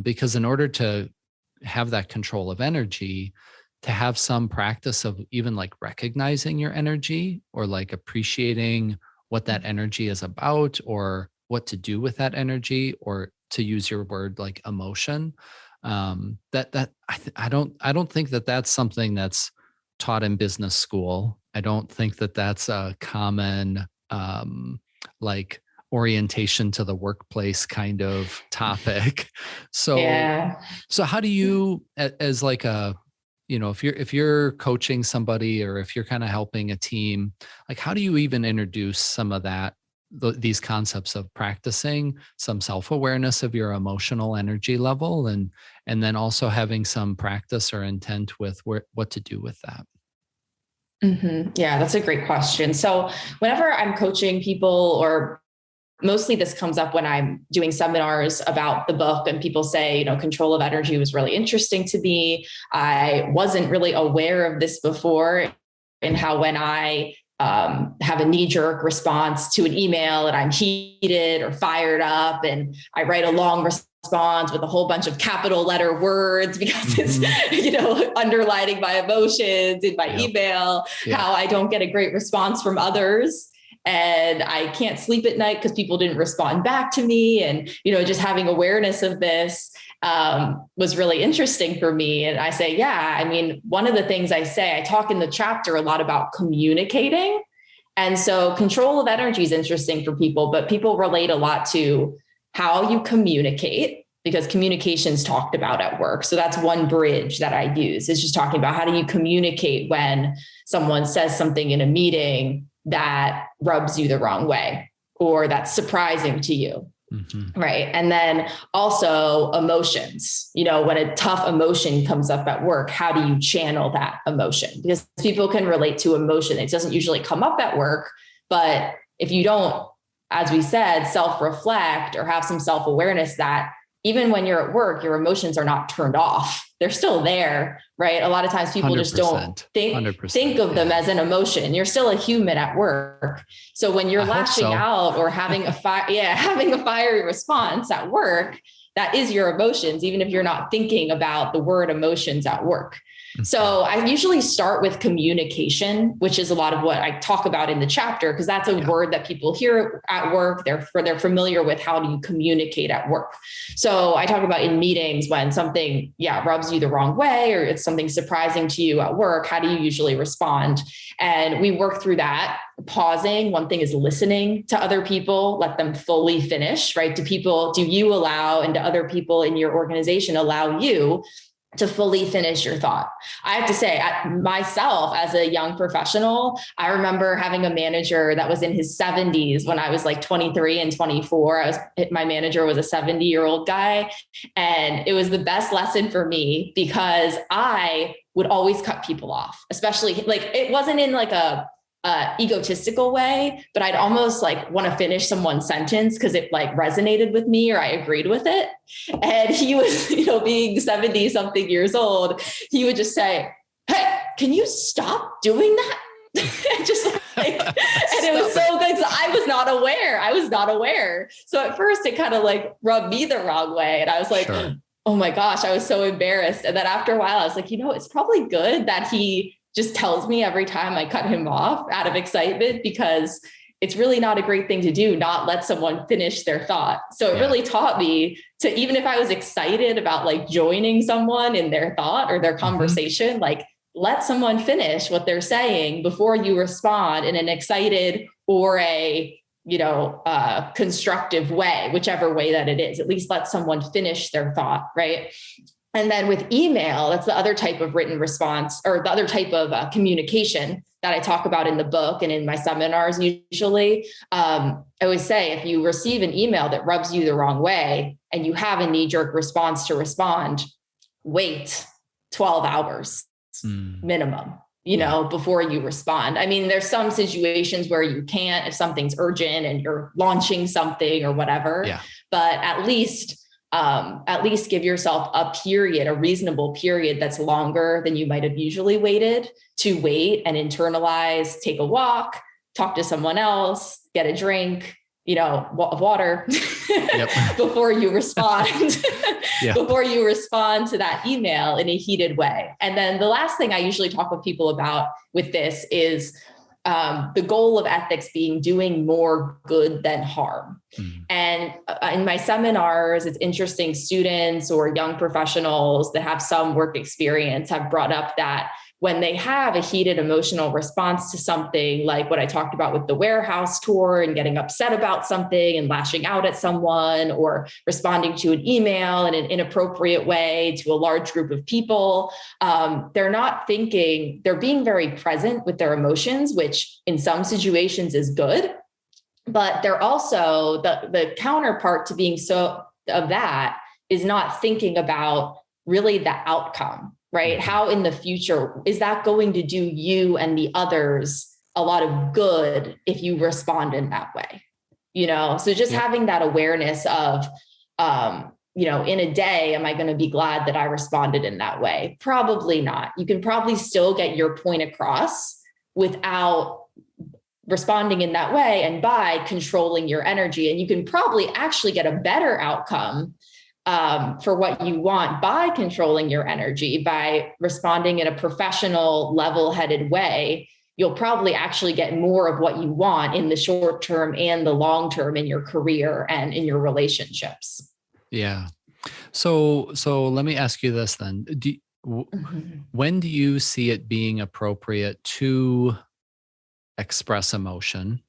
Because in order to have that control of energy, to have some practice of even like recognizing your energy or like appreciating what that energy is about or what to do with that energy, or to use your word like emotion, I don't think that that's something that's taught in business school. I don't think that that's a common like orientation to the workplace kind of topic. So how do you, as like a, if you're coaching somebody or if you're kind of helping a team, like how do you even introduce some of that, these concepts of practicing some self-awareness of your emotional energy level, and then also having some practice or intent with what to do with that? Yeah, that's a great question. So whenever I'm coaching people, or mostly this comes up when I'm doing seminars about the book and people say, control of energy was really interesting to me. I wasn't really aware of this before, and how when I have a knee-jerk response to an email and I'm heated or fired up, and I write a long response with a whole bunch of capital letter words because it's, underlining my emotions in my email, how I don't get a great response from others. And I can't sleep at night because people didn't respond back to me. And, just having awareness of this was really interesting for me. And I say, one of the things I talk in the chapter a lot about communicating. And so control of energy is interesting for people, but people relate a lot to how you communicate, because communication's talked about at work. So that's one bridge that I use, is just talking about how do you communicate when someone says something in a meeting that rubs you the wrong way, or that's surprising to you. Right. And then also emotions, when a tough emotion comes up at work, how do you channel that emotion? Because people can relate to emotion. It doesn't usually come up at work, but if you don't, as we said, self-reflect or have some self-awareness that even when you're at work, your emotions are not turned off. They're still there, right? A lot of times people just don't think of them as an emotion. You're still a human at work. So when you're lashing out or having having a fiery response at work, that is your emotions, even if you're not thinking about the word emotions at work. So I usually start with communication, which is a lot of what I talk about in the chapter, because that's a word that people hear at work. They're familiar with how do you communicate at work. So I talk about in meetings when something, rubs you the wrong way, or it's something surprising to you at work, how do you usually respond? And we work through that, pausing. One thing is listening to other people, let them fully finish, right? Do you allow, and do other people in your organization allow you to fully finish your thought. I have to say, myself as a young professional, I remember having a manager that was in his 70s when I was like 23 and 24. My manager was a 70-year-old guy. And it was the best lesson for me because I would always cut people off, especially like it wasn't in like a egotistical way, but I'd almost like want to finish someone's sentence because it like resonated with me or I agreed with it. And he was, being 70 something years old, he would just say, "Hey, can you stop doing that?" Just like, and it was so good. So I was not aware. So at first it kind of like rubbed me the wrong way. And I was like, sure. Oh my gosh, I was so embarrassed. And then after a while, I was like, it's probably good that he just tells me every time I cut him off out of excitement, because it's really not a great thing to do, not let someone finish their thought. So it really taught me to, even if I was excited about like joining someone in their thought or their conversation, like let someone finish what they're saying before you respond in an excited or a, constructive way, whichever way that it is. At least let someone finish their thought, right? And then with email, that's the other type of written response or the other type of communication that I talk about in the book and in my seminars. Usually, I always say, if you receive an email that rubs you the wrong way and you have a knee-jerk response to respond, wait 12 hours minimum, before you respond. I mean, there's some situations where you can't, if something's urgent and you're launching something or whatever, but at least give yourself a reasonable period that's longer than you might have usually waited to wait and internalize, take a walk, talk to someone else, get a drink, water before you respond, before you respond to that email in a heated way. And then the last thing I usually talk with people about with this is the goal of ethics being doing more good than harm. And in my seminars, it's interesting, students or young professionals that have some work experience have brought up that when they have a heated emotional response to something like what I talked about with the warehouse tour and getting upset about something and lashing out at someone or responding to an email in an inappropriate way to a large group of people, they're not thinking, they're being very present with their emotions, which in some situations is good, but they're also the counterpart to being so of that is not thinking about really the outcome. Right? How in the future is that going to do you and the others a lot of good if you respond in that way? So just having that awareness of, in a day, am I going to be glad that I responded in that way? Probably not. You can probably still get your point across without responding in that way and by controlling your energy. And you can probably actually get a better outcome for what you want by controlling your energy, by responding in a professional, level-headed way. You'll probably actually get more of what you want in the short term and the long term in your career and in your relationships. Yeah. So let me ask you this then. When do you see it being appropriate to express emotion?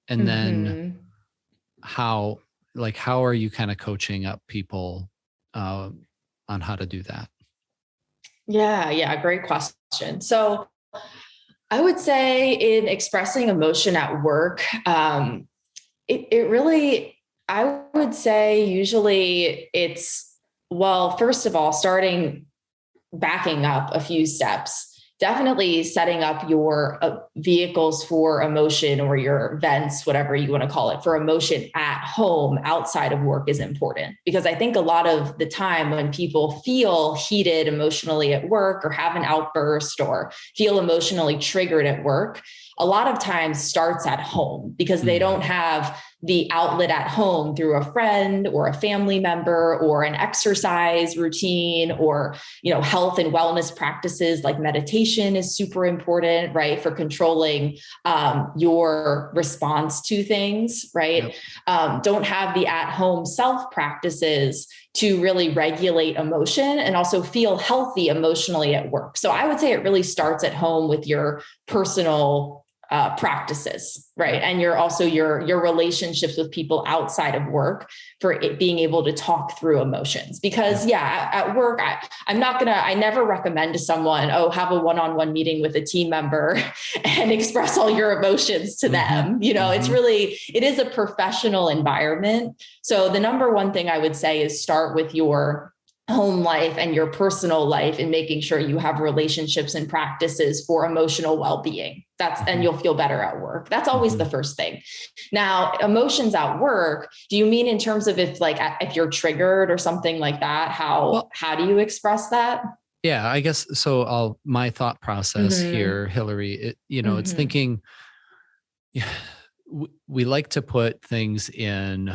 And then how are you kind of coaching up people on how to do that? Yeah. Great question. So I would say in expressing emotion at work, it really, I would say usually it's, well, first of all, backing up a few steps, definitely setting up your vehicles for emotion or your vents, whatever you want to call it, for emotion at home outside of work is important. Because I think a lot of the time when people feel heated emotionally at work or have an outburst or feel emotionally triggered at work, a lot of times starts at home because they don't have the outlet at home through a friend or a family member or an exercise routine or, health and wellness practices like meditation is super important, right? For controlling your response to things, right? Yep. Don't have the at-home self practices to really regulate emotion and also feel healthy emotionally at work. So I would say it really starts at home with your personal practices, right? And your relationships with people outside of work for it being able to talk through emotions. Because at work, I never recommend to someone, oh, have a one-on-one meeting with a team member and express all your emotions to them. It is a professional environment. So the number one thing I would say is start with your home life and your personal life and making sure you have relationships and practices for emotional well-being. And you'll feel better at work. That's always the first thing. Now, emotions at work, do you mean in terms of if you're triggered or something like that, how do you express that? Yeah, I guess so. My thought process here, Hilary, it's thinking, we like to put things in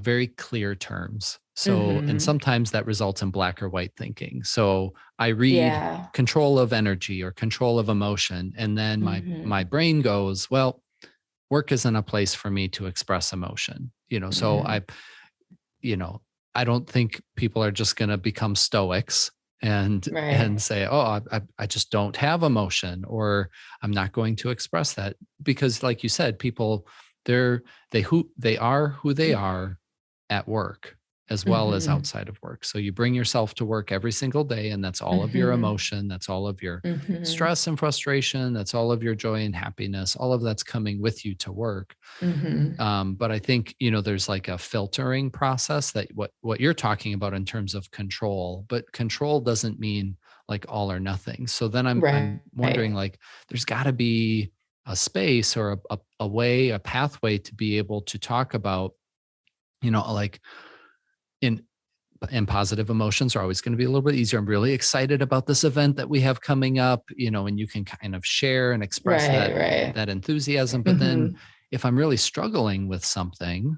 very clear terms. So, and sometimes that results in black or white thinking. So I read control of energy or control of emotion. And then my brain goes, well, work isn't a place for me to express emotion. So I don't think people are just going to become stoics and say, oh, I just don't have emotion, or I'm not going to express that, because like you said, people, they are who they are at work as well as outside of work. So you bring yourself to work every single day, and that's all of your emotion. That's all of your stress and frustration. That's all of your joy and happiness. All of that's coming with you to work. But I think, there's like a filtering process that what you're talking about in terms of control, but control doesn't mean like all or nothing. So then I'm wondering, like, there's got to be a space or a pathway to be able to talk about, like and positive emotions are always going to be a little bit easier. I'm really excited about this event that we have coming up, and you can kind of share and express that enthusiasm. But then if I'm really struggling with something,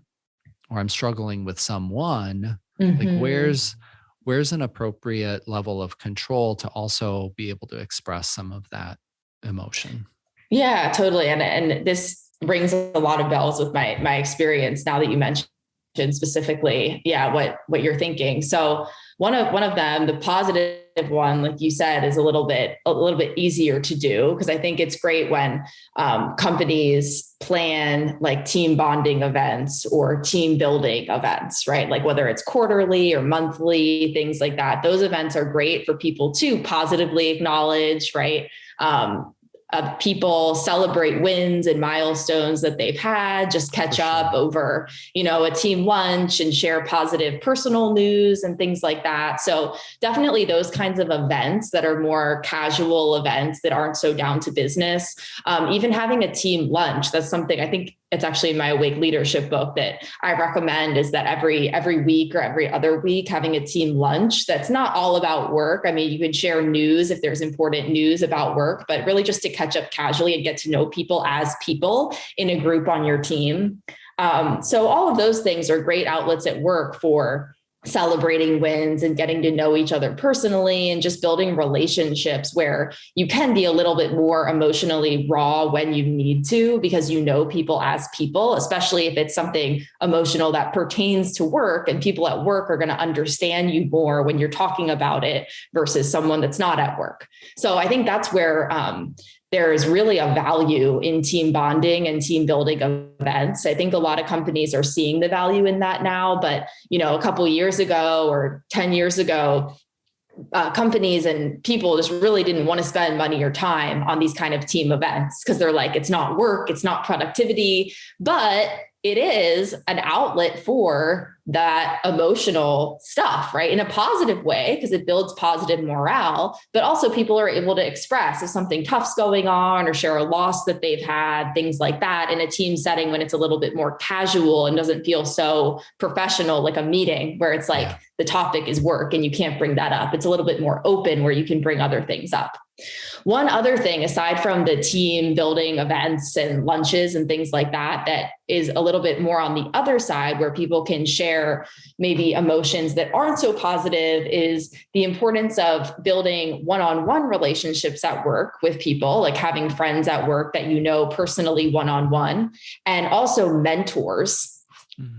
or I'm struggling with someone, like where's an appropriate level of control to also be able to express some of that emotion? Yeah, totally. And this rings a lot of bells with my experience now that you mentioned specifically, what you're thinking. So one of them, the positive one, like you said, is a little bit easier to do, because I think it's great when companies plan like team bonding events or team building events, right? Like whether it's quarterly or monthly, things like that. Those events are great for people to positively acknowledge, right? People celebrate wins and milestones that they've had, just catch up over, a team lunch and share positive personal news and things like that. So definitely those kinds of events that are more casual events that aren't so down to business. Even having a team lunch, that's something I think it's actually in my Awake Leadership book that I recommend, is that every week or every other week, having a team lunch that's not all about work. I mean, you can share news if there's important news about work, but really just to catch up casually and get to know people as people in a group on your team. So all of those things are great outlets at work for celebrating wins and getting to know each other personally, and just building relationships where you can be a little bit more emotionally raw when you need to, because people as people, especially if it's something emotional that pertains to work, and people at work are going to understand you more when you're talking about it versus someone that's not at work. So I think that's where there is really a value in team bonding and team building events. I think a lot of companies are seeing the value in that now, but a couple of years ago or 10 years ago, companies and people just really didn't want to spend money or time on these kind of team events, because they're like, it's not work, it's not productivity, but it is an outlet for that emotional stuff, right? In a positive way, because it builds positive morale, but also people are able to express if something tough's going on or share a loss that they've had, things like that, in a team setting when it's a little bit more casual and doesn't feel so professional, like a meeting where it's like the topic is work and you can't bring that up. It's a little bit more open where you can bring other things up. One other thing, aside from the team building events and lunches and things like that, that is a little bit more on the other side where people can share maybe emotions that aren't so positive, is the importance of building one-on-one relationships at work with people, like having friends at work that personally one-on-one, and also mentors.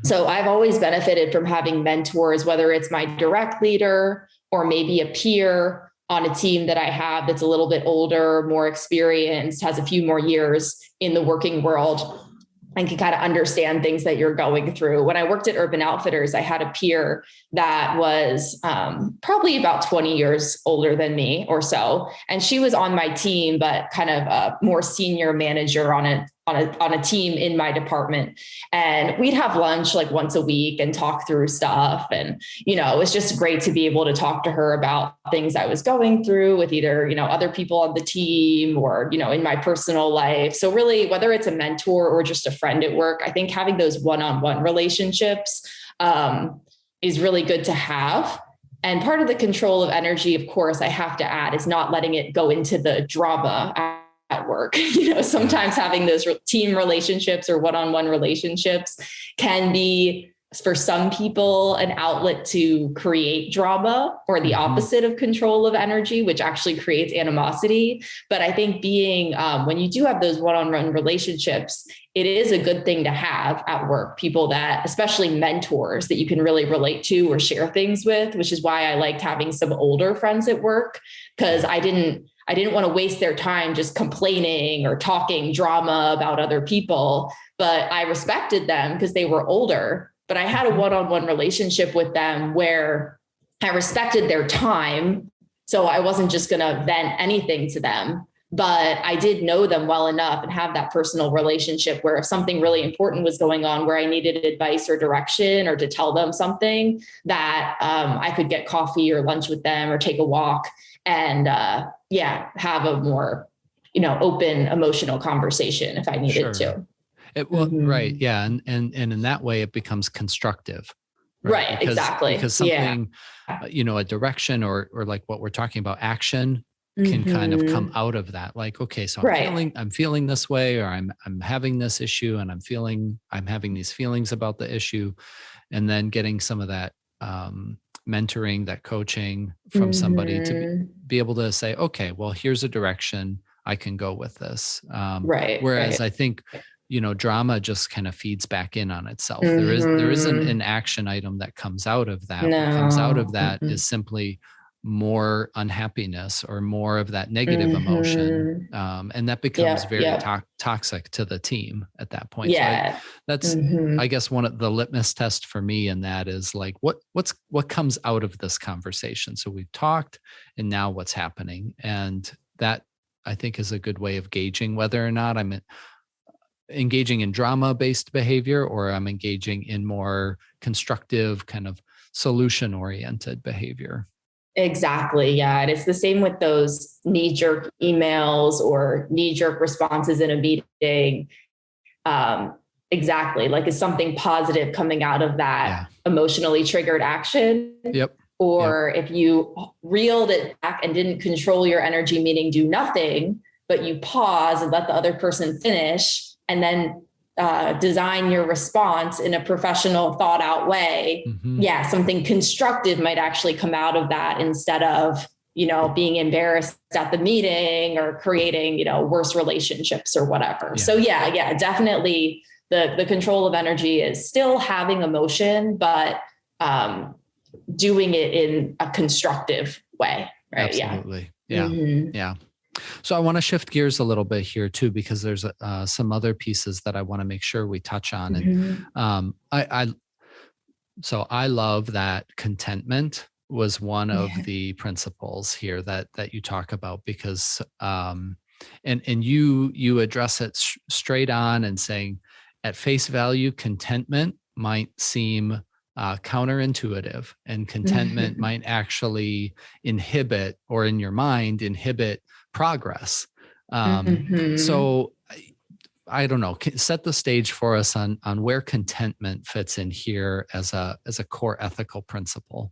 So I've always benefited from having mentors, whether it's my direct leader or maybe a peer on a team that I have that's a little bit older, more experienced, has a few more years in the working world, and can kind of understand things that you're going through. When I worked at Urban Outfitters, I had a peer that was probably about 20 years older than me or so. And she was on my team, but kind of a more senior manager on a team in my department. And we'd have lunch like once a week and talk through stuff. And, it was just great to be able to talk to her about things I was going through with either, other people on the team or, in my personal life. So really, whether it's a mentor or just a friend at work, I think having those one-on-one relationships is really good to have. And part of the control of energy, of course, I have to add, is not letting it go into the drama at work. Sometimes having those team relationships or one-on-one relationships can be, for some people, an outlet to create drama, or the opposite of control of energy, which actually creates animosity. But I think when you do have those one-on-one relationships, it is a good thing to have at work, people that, especially mentors that you can really relate to or share things with, which is why I liked having some older friends at work, because I didn't want to waste their time just complaining or talking drama about other people, but I respected them because they were older. But I had a one-on-one relationship with them where I respected their time. So I wasn't just going to vent anything to them, but I did know them well enough and have that personal relationship where if something really important was going on, where I needed advice or direction or to tell them something, that I could get coffee or lunch with them or take a walk and have a more, open emotional conversation if I needed to. Right. Yeah. And in that way, it becomes constructive. Right. Exactly. Because something, a direction or like what we're talking about, action can kind of come out of that. Like, okay, so I'm feeling this way, or I'm having this issue and I'm having these feelings about the issue, and then getting some of that mentoring, that coaching from somebody to be able to say, okay, well, here's a direction I can go with this. Whereas I think, drama just kind of feeds back in on itself. There isn't an action item that comes out of that. No. What comes out of that is simply more unhappiness or more of that negative emotion. And that becomes very toxic to the team at that point. Yeah. So that's, I guess, one of the litmus tests for me in that is like, what comes out of this conversation? So we've talked, and now what's happening? And that, I think, is a good way of gauging whether or not I'm engaging in drama-based behavior or I'm engaging in more constructive, kind of solution-oriented behavior. Exactly. Yeah. And it's the same with those knee-jerk emails or knee-jerk responses in a meeting. Exactly. Like, is something positive coming out of that emotionally triggered action? Yep. Or if you reeled it back and didn't control your energy, meaning do nothing, but you pause and let the other person finish, and then design your response in a professional, thought out way. Something constructive might actually come out of that, instead of, being embarrassed at the meeting or creating, worse relationships or whatever. Yeah. So definitely the control of energy is still having emotion, but doing it in a constructive way. Right. Absolutely. Yeah. Yeah. So I want to shift gears a little bit here too, because there's some other pieces that I want to make sure we touch on. And I love that contentment was one of the principles here that you talk about, because and you address it straight on and saying, at face value, contentment might seem counterintuitive, and contentment might actually inhibit, or in your mind inhibit, progress. So I don't know, set the stage for us on where contentment fits in here as a core ethical principle.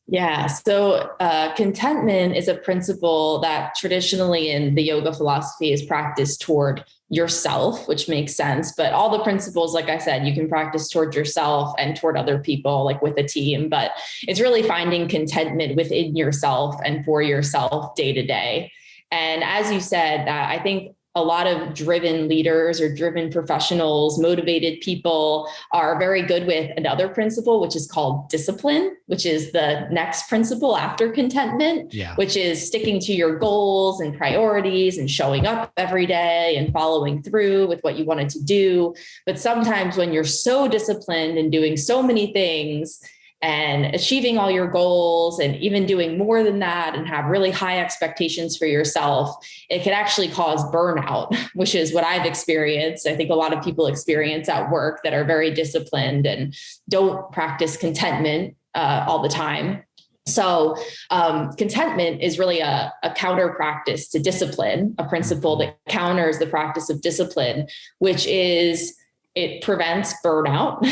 Yeah. So contentment is a principle that traditionally in the yoga philosophy is practiced toward yourself, which makes sense. But all the principles, like I said, you can practice toward yourself and toward other people, like with a team. But it's really finding contentment within yourself and for yourself day to day. And as you said, I think a lot of driven leaders or driven professionals, motivated people are very good with another principle, which is called discipline, which is the next principle after contentment, which is sticking to your goals and priorities and showing up every day and following through with what you wanted to do. But sometimes when you're so disciplined and doing so many things and achieving all your goals and even doing more than that and have really high expectations for yourself, it can actually cause burnout, which is what I've experienced. I think a lot of people experience at work that are very disciplined and don't practice contentment all the time. So contentment is really a counter practice to discipline, a principle that counters the practice of discipline, which is it prevents burnout.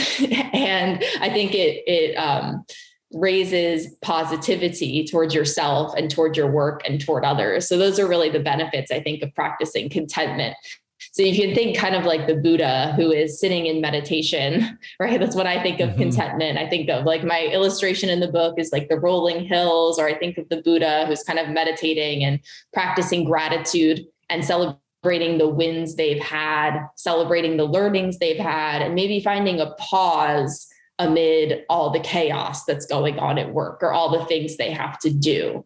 And I think it raises positivity towards yourself and toward your work and toward others. So those are really the benefits, I think, of practicing contentment. So you can think kind of like the Buddha who is sitting in meditation, right? That's what I think of contentment. I think of like my illustration in the book is like the rolling hills, or I think of the Buddha who's kind of meditating and practicing gratitude and celebrating the wins they've had, celebrating the learnings they've had, and maybe finding a pause amid all the chaos that's going on at work or all the things they have to do.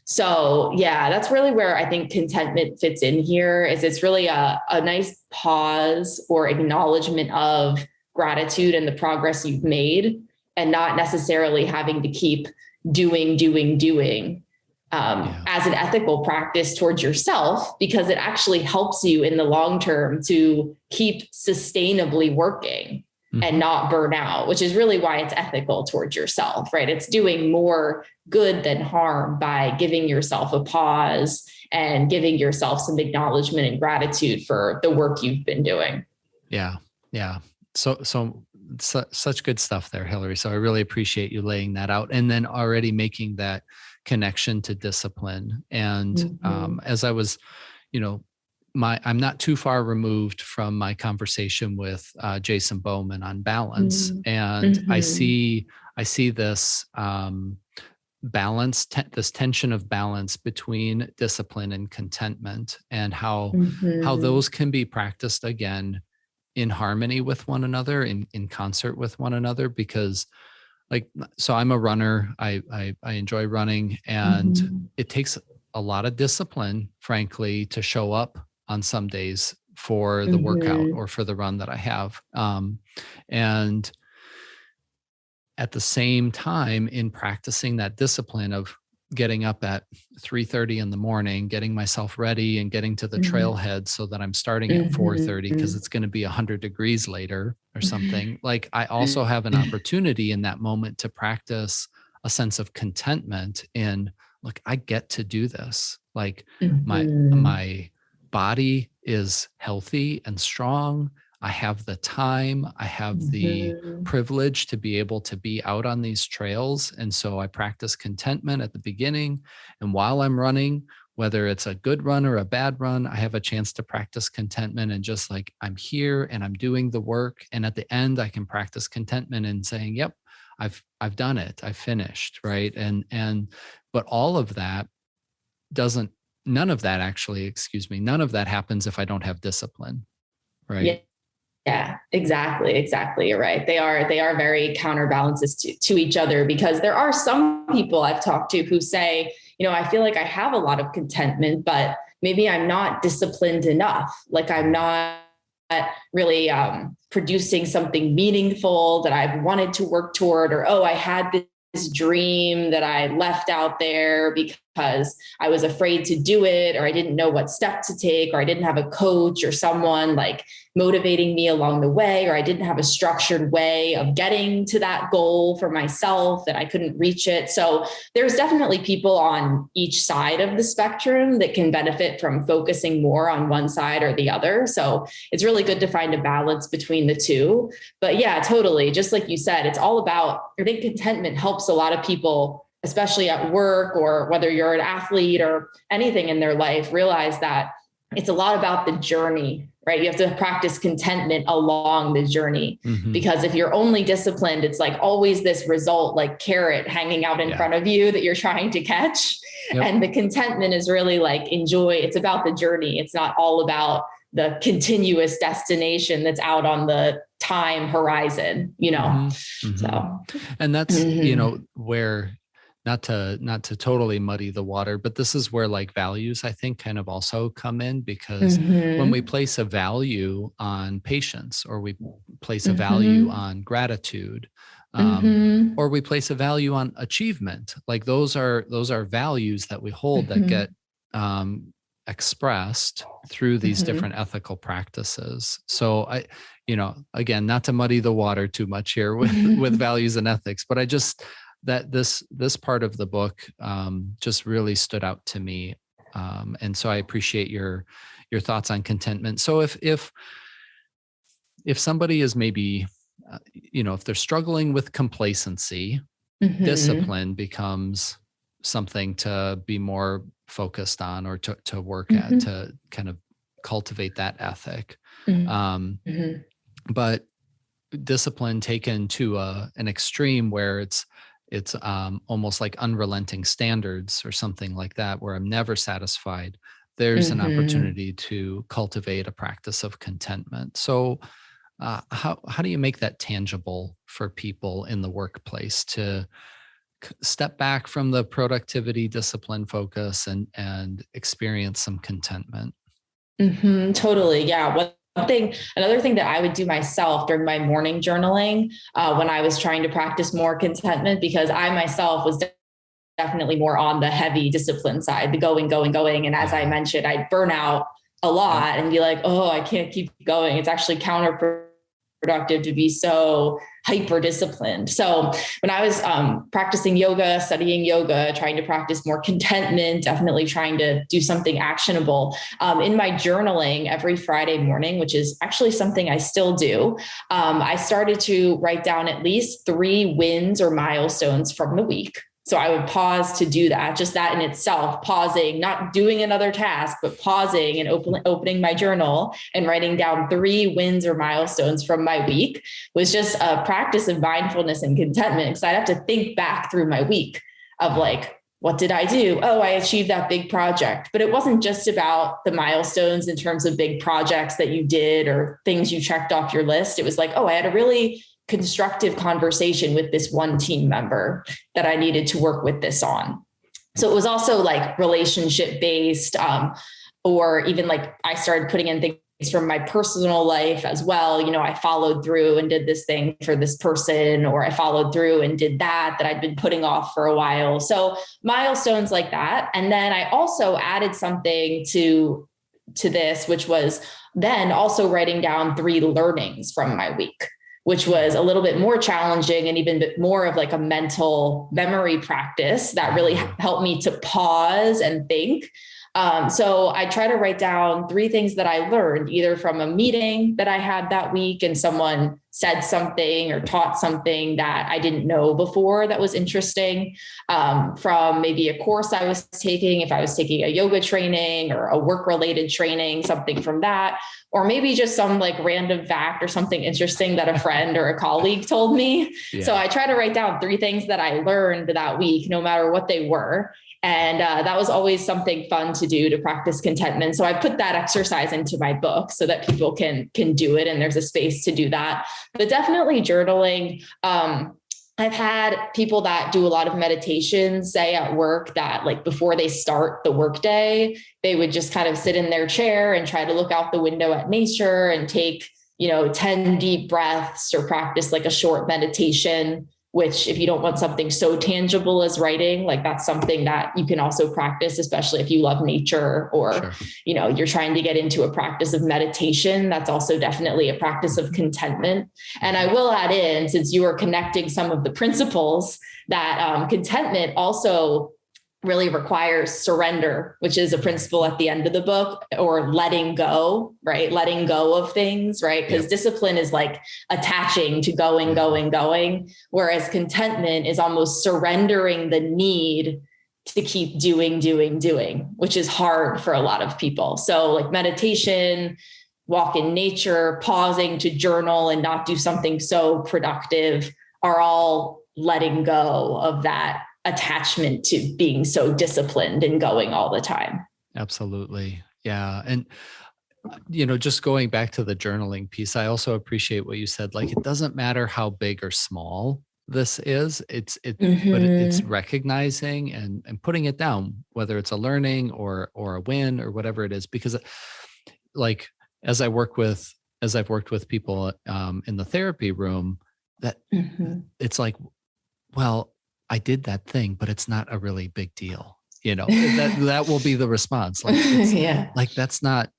So yeah, that's really where I think contentment fits in here. Is it's really a nice pause or acknowledgement of gratitude and the progress you've made, and not necessarily having to keep doing. As an ethical practice towards yourself, because it actually helps you in the long term to keep sustainably working and not burn out, which is really why it's ethical towards yourself, right? It's doing more good than harm by giving yourself a pause and giving yourself some acknowledgement and gratitude for the work you've been doing. Yeah. So such good stuff there, Hilary. So I really appreciate you laying that out and then already making that connection to discipline. And as I was, I'm not too far removed from my conversation with Jason Bowman on balance, and I see this balance, this tension of balance between discipline and contentment, and how those can be practiced again in harmony with one another, in concert with one another, because so I'm a runner. I enjoy running, and it takes a lot of discipline, frankly, to show up on some days for the workout or for the run that I have. And at the same time, in practicing that discipline of getting up at 3:30 in the morning, getting myself ready and getting to the trailhead so that I'm starting at 4:30 because it's going to be 100 degrees later or something. Like, I also have an opportunity in that moment to practice a sense of contentment in, look, I get to do this. Like my body is healthy and strong. I have the time, I have the privilege to be able to be out on these trails. And so I practice contentment at the beginning. And while I'm running, whether it's a good run or a bad run, I have a chance to practice contentment and just like, I'm here and I'm doing the work. And at the end, I can practice contentment and saying, yep, I've done it. I've finished. Right. But all of that none of that happens if I don't have discipline. Right. Yeah, exactly. You're right. They are very counterbalances to each other, because there are some people I've talked to who say, I feel like I have a lot of contentment, but maybe I'm not disciplined enough. Like, I'm not really producing something meaningful that I've wanted to work toward, or, I had this dream that I left out there because I was afraid to do it, or I didn't know what step to take, or I didn't have a coach or someone like motivating me along the way, or I didn't have a structured way of getting to that goal for myself and I couldn't reach it. So there's definitely people on each side of the spectrum that can benefit from focusing more on one side or the other. So it's really good to find a balance between the two. But yeah, totally. Just like you said, it's all about, I think contentment helps a lot of people, especially at work, or whether you're an athlete or anything in their life, realize that it's a lot about the journey right? You have to practice contentment along the journey, Mm-hmm. because if you're only disciplined, it's like always this result, like carrot hanging out in front of you that you're trying to catch. Yep. And the contentment is really like enjoy. It's about the journey. It's not all about the continuous destination that's out on the time horizon, you know? Mm-hmm. Mm-hmm. So, and that's, you know, where, not to totally muddy the water, but this is where like values, I think, kind of also come in, because when we place a value on patience, or we place a value on gratitude, or we place a value on achievement, like those are values that we hold that get expressed through these different ethical practices. So I, you know, again, not to muddy the water too much here with values and ethics, but I just, that this part of the book just really stood out to me. And so I appreciate your thoughts on contentment. So if somebody is maybe, you know, if they're struggling with complacency, discipline becomes something to be more focused on, or to work at, to kind of cultivate that ethic. But discipline taken to an extreme where it's almost like unrelenting standards or something like that, where I'm never satisfied, there's an opportunity to cultivate a practice of contentment. So how do you make that tangible for people in the workplace to step back from the productivity, discipline focus, and experience some contentment? Totally. Yeah. Another thing that I would do myself during my morning journaling, when I was trying to practice more contentment, because I myself was definitely more on the heavy discipline side, the going. And as I mentioned, I'd burn out a lot and be like, oh, I can't keep going. It's actually counterproductive to be so hyper disciplined. So when I was practicing yoga, studying yoga, trying to practice more contentment, definitely trying to do something actionable, in my journaling every Friday morning, which is actually something I still do, I started to write down at least 3 wins or milestones from the week. So I would pause to do that, just that in itself, pausing, not doing another task, but pausing and opening my journal and writing down 3 wins or milestones from my week was just a practice of mindfulness and contentment. Because I'd have to think back through my week of like, what did I do? Oh, I achieved that big project. But it wasn't just about the milestones in terms of big projects that you did or things you checked off your list. It was like, oh, I had a really constructive conversation with this one team member that I needed to work with this on. So it was also like relationship based, or even like I started putting in things from my personal life as well. You know, I followed through and did this thing for this person, or I followed through and did that I'd been putting off for a while. So milestones like that. And then I also added something to this, which was then also writing down 3 learnings from my week, which was a little bit more challenging and even bit more of like a mental memory practice that really helped me to pause and think. So I try to write down 3 things that I learned, either from a meeting that I had that week and someone said something or taught something that I didn't know before that was interesting, from maybe a course I was taking, if I was taking a yoga training or a work-related training, something from that, or maybe just some like random fact or something interesting that a friend or a colleague told me. Yeah. So I try to write down 3 things that I learned that week, no matter what they were. And that was always something fun to do to practice contentment. So I put that exercise into my book so that people can do it. And there's a space to do that. But definitely journaling. I've had people that do a lot of meditation say at work that like before they start the workday, they would just kind of sit in their chair and try to look out the window at nature and take, 10 deep breaths or practice like a short meditation, which if you don't want something so tangible as writing, like that's something that you can also practice, especially if you love nature or, sure. You're trying to get into a practice of meditation. That's also definitely a practice of contentment. And I will add in, since you are connecting some of the principles, that contentment also really requires surrender, which is a principle at the end of the book, or letting go, right? Letting go of things, right? Because discipline is like attaching to going, whereas contentment is almost surrendering the need to keep doing, which is hard for a lot of people. So like meditation, walk in nature, pausing to journal and not do something so productive are all letting go of that attachment to being so disciplined and going all the time. Absolutely. Yeah. And, just going back to the journaling piece, I also appreciate what you said. Like, it doesn't matter how big or small this is, but it's recognizing and putting it down, whether it's a learning or a win or whatever it is, because like, as I've worked with people in the therapy room, that it's like, well, I did that thing, but it's not a really big deal. That will be the response. Like, like, that's not,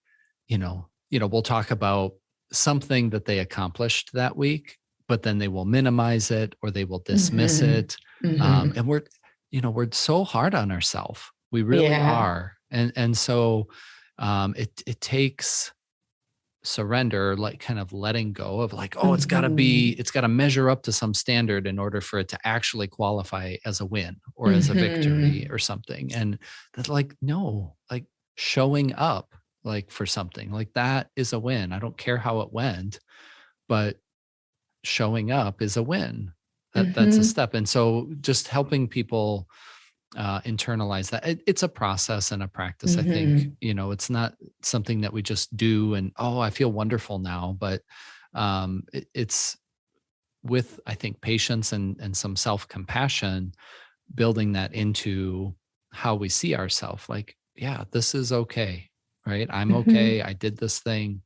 we'll talk about something that they accomplished that week, but then they will minimize it or they will dismiss it. And we're so hard on ourselves. We really are. And so it takes surrender, like kind of letting go of like, it's got to measure up to some standard in order for it to actually qualify as a win or as a victory or something. And that's like, no, like showing up like for something like that is a win. I don't care how it went, but showing up is a win. That's a step. And so just helping people internalize that. It's a process and a practice. I think, it's not something that we just do and, I feel wonderful now, but it's with, I think, patience and some self-compassion, building that into how we see ourselves. Like, yeah, this is okay, right? I'm okay. I did this thing.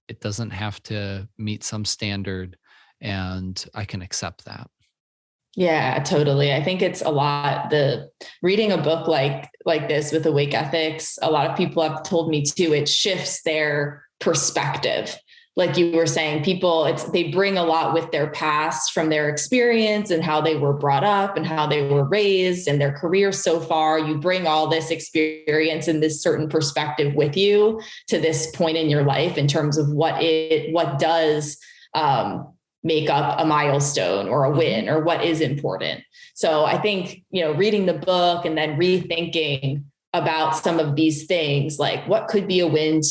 It doesn't have to meet some standard and I can accept that. Yeah, totally. I think it's a lot, reading a book like this with Awake Ethics, a lot of people have told me too, it shifts their perspective. Like you were saying, they bring a lot with their past from their experience and how they were brought up and how they were raised and their career so far. You bring all this experience and this certain perspective with you to this point in your life in terms of what does, make up a milestone or a win or what is important. So I think, reading the book and then rethinking about some of these things, like what could be a win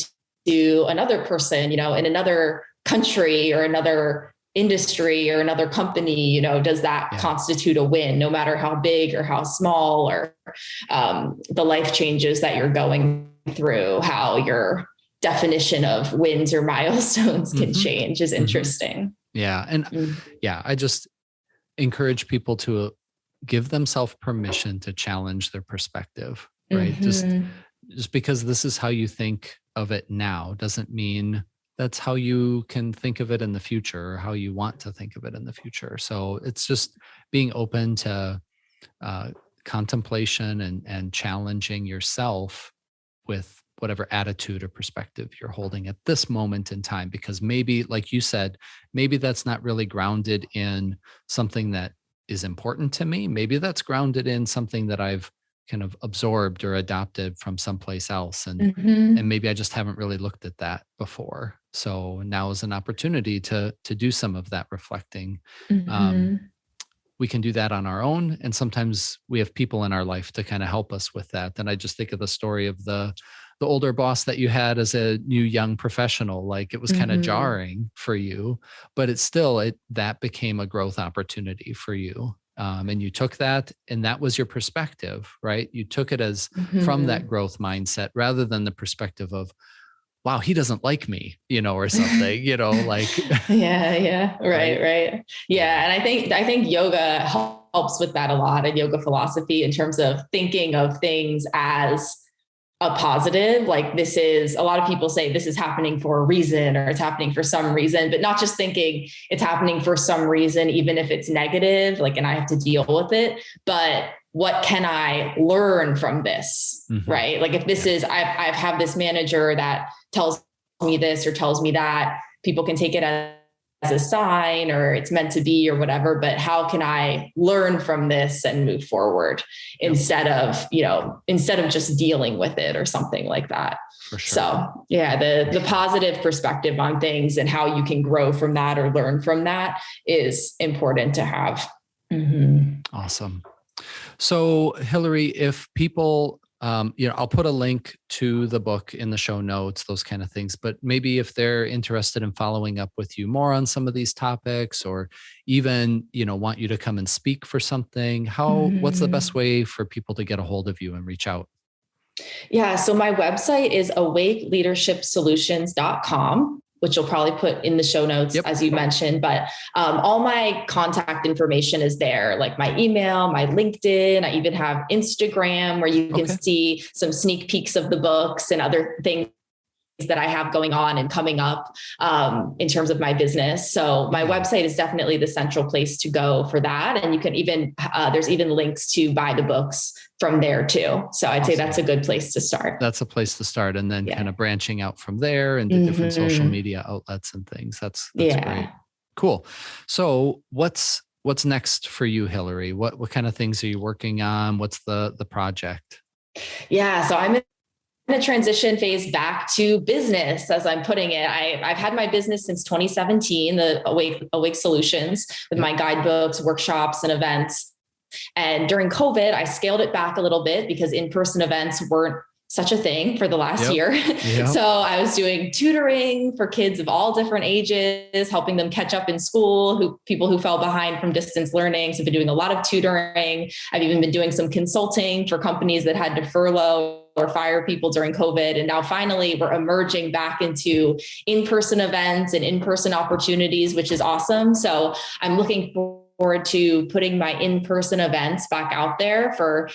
to another person, in another country or another industry or another company, does that constitute a win, no matter how big or how small or the life changes that you're going through, how your definition of wins or milestones can change is interesting. Yeah. And I just encourage people to give themselves permission to challenge their perspective, right? Just because this is how you think of it now doesn't mean that's how you can think of it in the future or how you want to think of it in the future. So it's just being open to contemplation and challenging yourself with whatever attitude or perspective you're holding at this moment in time, because maybe, like you said, maybe that's not really grounded in something that is important to me. Maybe that's grounded in something that I've kind of absorbed or adopted from someplace else. And maybe I just haven't really looked at that before. So now is an opportunity to do some of that reflecting. We can do that on our own. And sometimes we have people in our life to kind of help us with that. And I just think of the story of the older boss that you had as a new young professional. Like, it was kind of jarring for you, but that became a growth opportunity for you. And you took that, and that was your perspective, right? You took it as from that growth mindset rather than the perspective of, wow, he doesn't like me, or something, like. Yeah. Right. Yeah. And I think yoga helps with that a lot, and yoga philosophy, in terms of thinking of things as a positive. Like, a lot of people say this is happening for a reason, or it's happening for some reason, but not just thinking it's happening for some reason, even if it's negative, like, and I have to deal with it, but what can I learn from this? Right? Like, if this is, I've had this manager that tells me this or tells me that, people can take it as a sign or it's meant to be or whatever, but how can I learn from this and move forward instead of just dealing with it or something like that. For sure. So the positive perspective on things and how you can grow from that or learn from that is important to have. Awesome. So, Hilary, if people I'll put a link to the book in the show notes, those kind of things. But maybe if they're interested in following up with you more on some of these topics, or even, want you to come and speak for something, what's the best way for people to get a hold of you and reach out? Yeah. So my website is awakeleadershipsolutions.com, which you'll probably put in the show notes, as you mentioned. But all my contact information is there, like my email, my LinkedIn. I even have Instagram where you can see some sneak peeks of the books and other things that I have going on and coming up in terms of my business. So my website is definitely the central place to go for that. And you can even, there's even links to buy the books from there too. So I'd say that's a good place to start. That's a place to start. And then kind of branching out from there into different social media outlets and things. That's great. Cool. So what's next for you, Hilary? What kind of things are you working on? What's the project? Yeah. So I'm in a transition phase back to business, as I'm putting it. I've had my business since 2017, the Awake Solutions, with my guidebooks, workshops, and events. And during COVID, I scaled it back a little bit because in-person events weren't such a thing for the last year. So I was doing tutoring for kids of all different ages, helping them catch up in school, people who fell behind from distance learning. So I've been doing a lot of tutoring. I've even been doing some consulting for companies that had to furlough or fire people during COVID. And now finally we're emerging back into in-person events and in-person opportunities, which is awesome. So I'm looking forward to putting my in-person events back out there for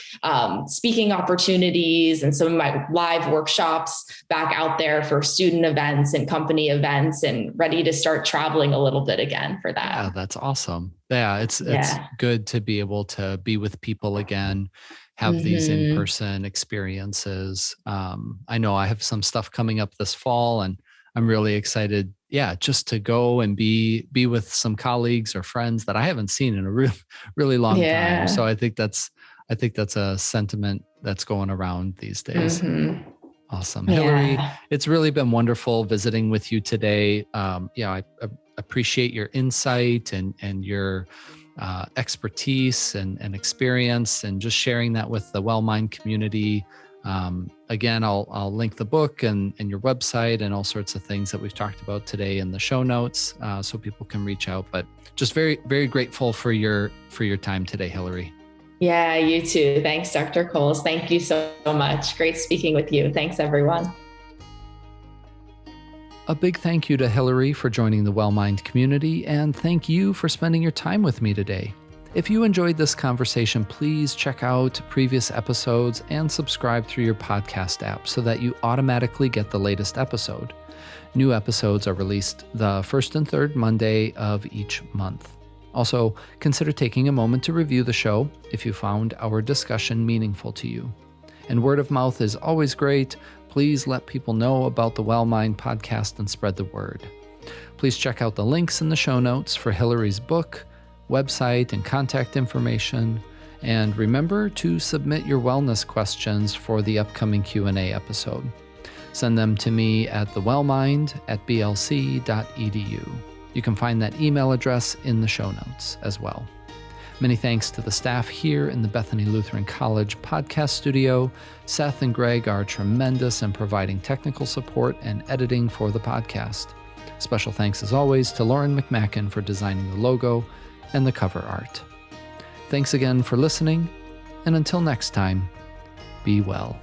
speaking opportunities, and some of my live workshops back out there for student events and company events, and ready to start traveling a little bit again for that. Yeah, that's awesome. Yeah, it's good to be able to be with people again, have these in-person experiences. I know I have some stuff coming up this fall, and I'm really excited. Yeah, just to go and be with some colleagues or friends that I haven't seen in a really long time. So I think that's a sentiment that's going around these days. Awesome. Hilary, it's really been wonderful visiting with you today. I appreciate your insight and your expertise and experience, and just sharing that with the WellMind community. Again, I'll link the book and your website and all sorts of things that we've talked about today in the show notes, so people can reach out. But just very, very grateful for your time today, Hilary. Yeah, you too. Thanks, Dr. Coles. Thank you so much. Great speaking with you. Thanks, everyone. A big thank you to Hilary for joining the WellMind community, and thank you for spending your time with me today. If you enjoyed this conversation, please check out previous episodes and subscribe through your podcast app so that you automatically get the latest episode. New episodes are released the first and third Monday of each month. Also, consider taking a moment to review the show if you found our discussion meaningful to you. And word of mouth is always great. Please let people know about the WellMind podcast and spread the word. Please check out the links in the show notes for Hilary's book, website, and contact information. And remember to submit your wellness questions for the upcoming Q&A episode. Send them to me at thewellmind@blc.edu. You can find that email address in the show notes as well. Many thanks to the staff here in the Bethany Lutheran College podcast studio. Seth and Greg are tremendous in providing technical support and editing for the podcast. Special thanks as always to Lauren McMacken for designing the logo and the cover art. Thanks again for listening, and until next time, be well.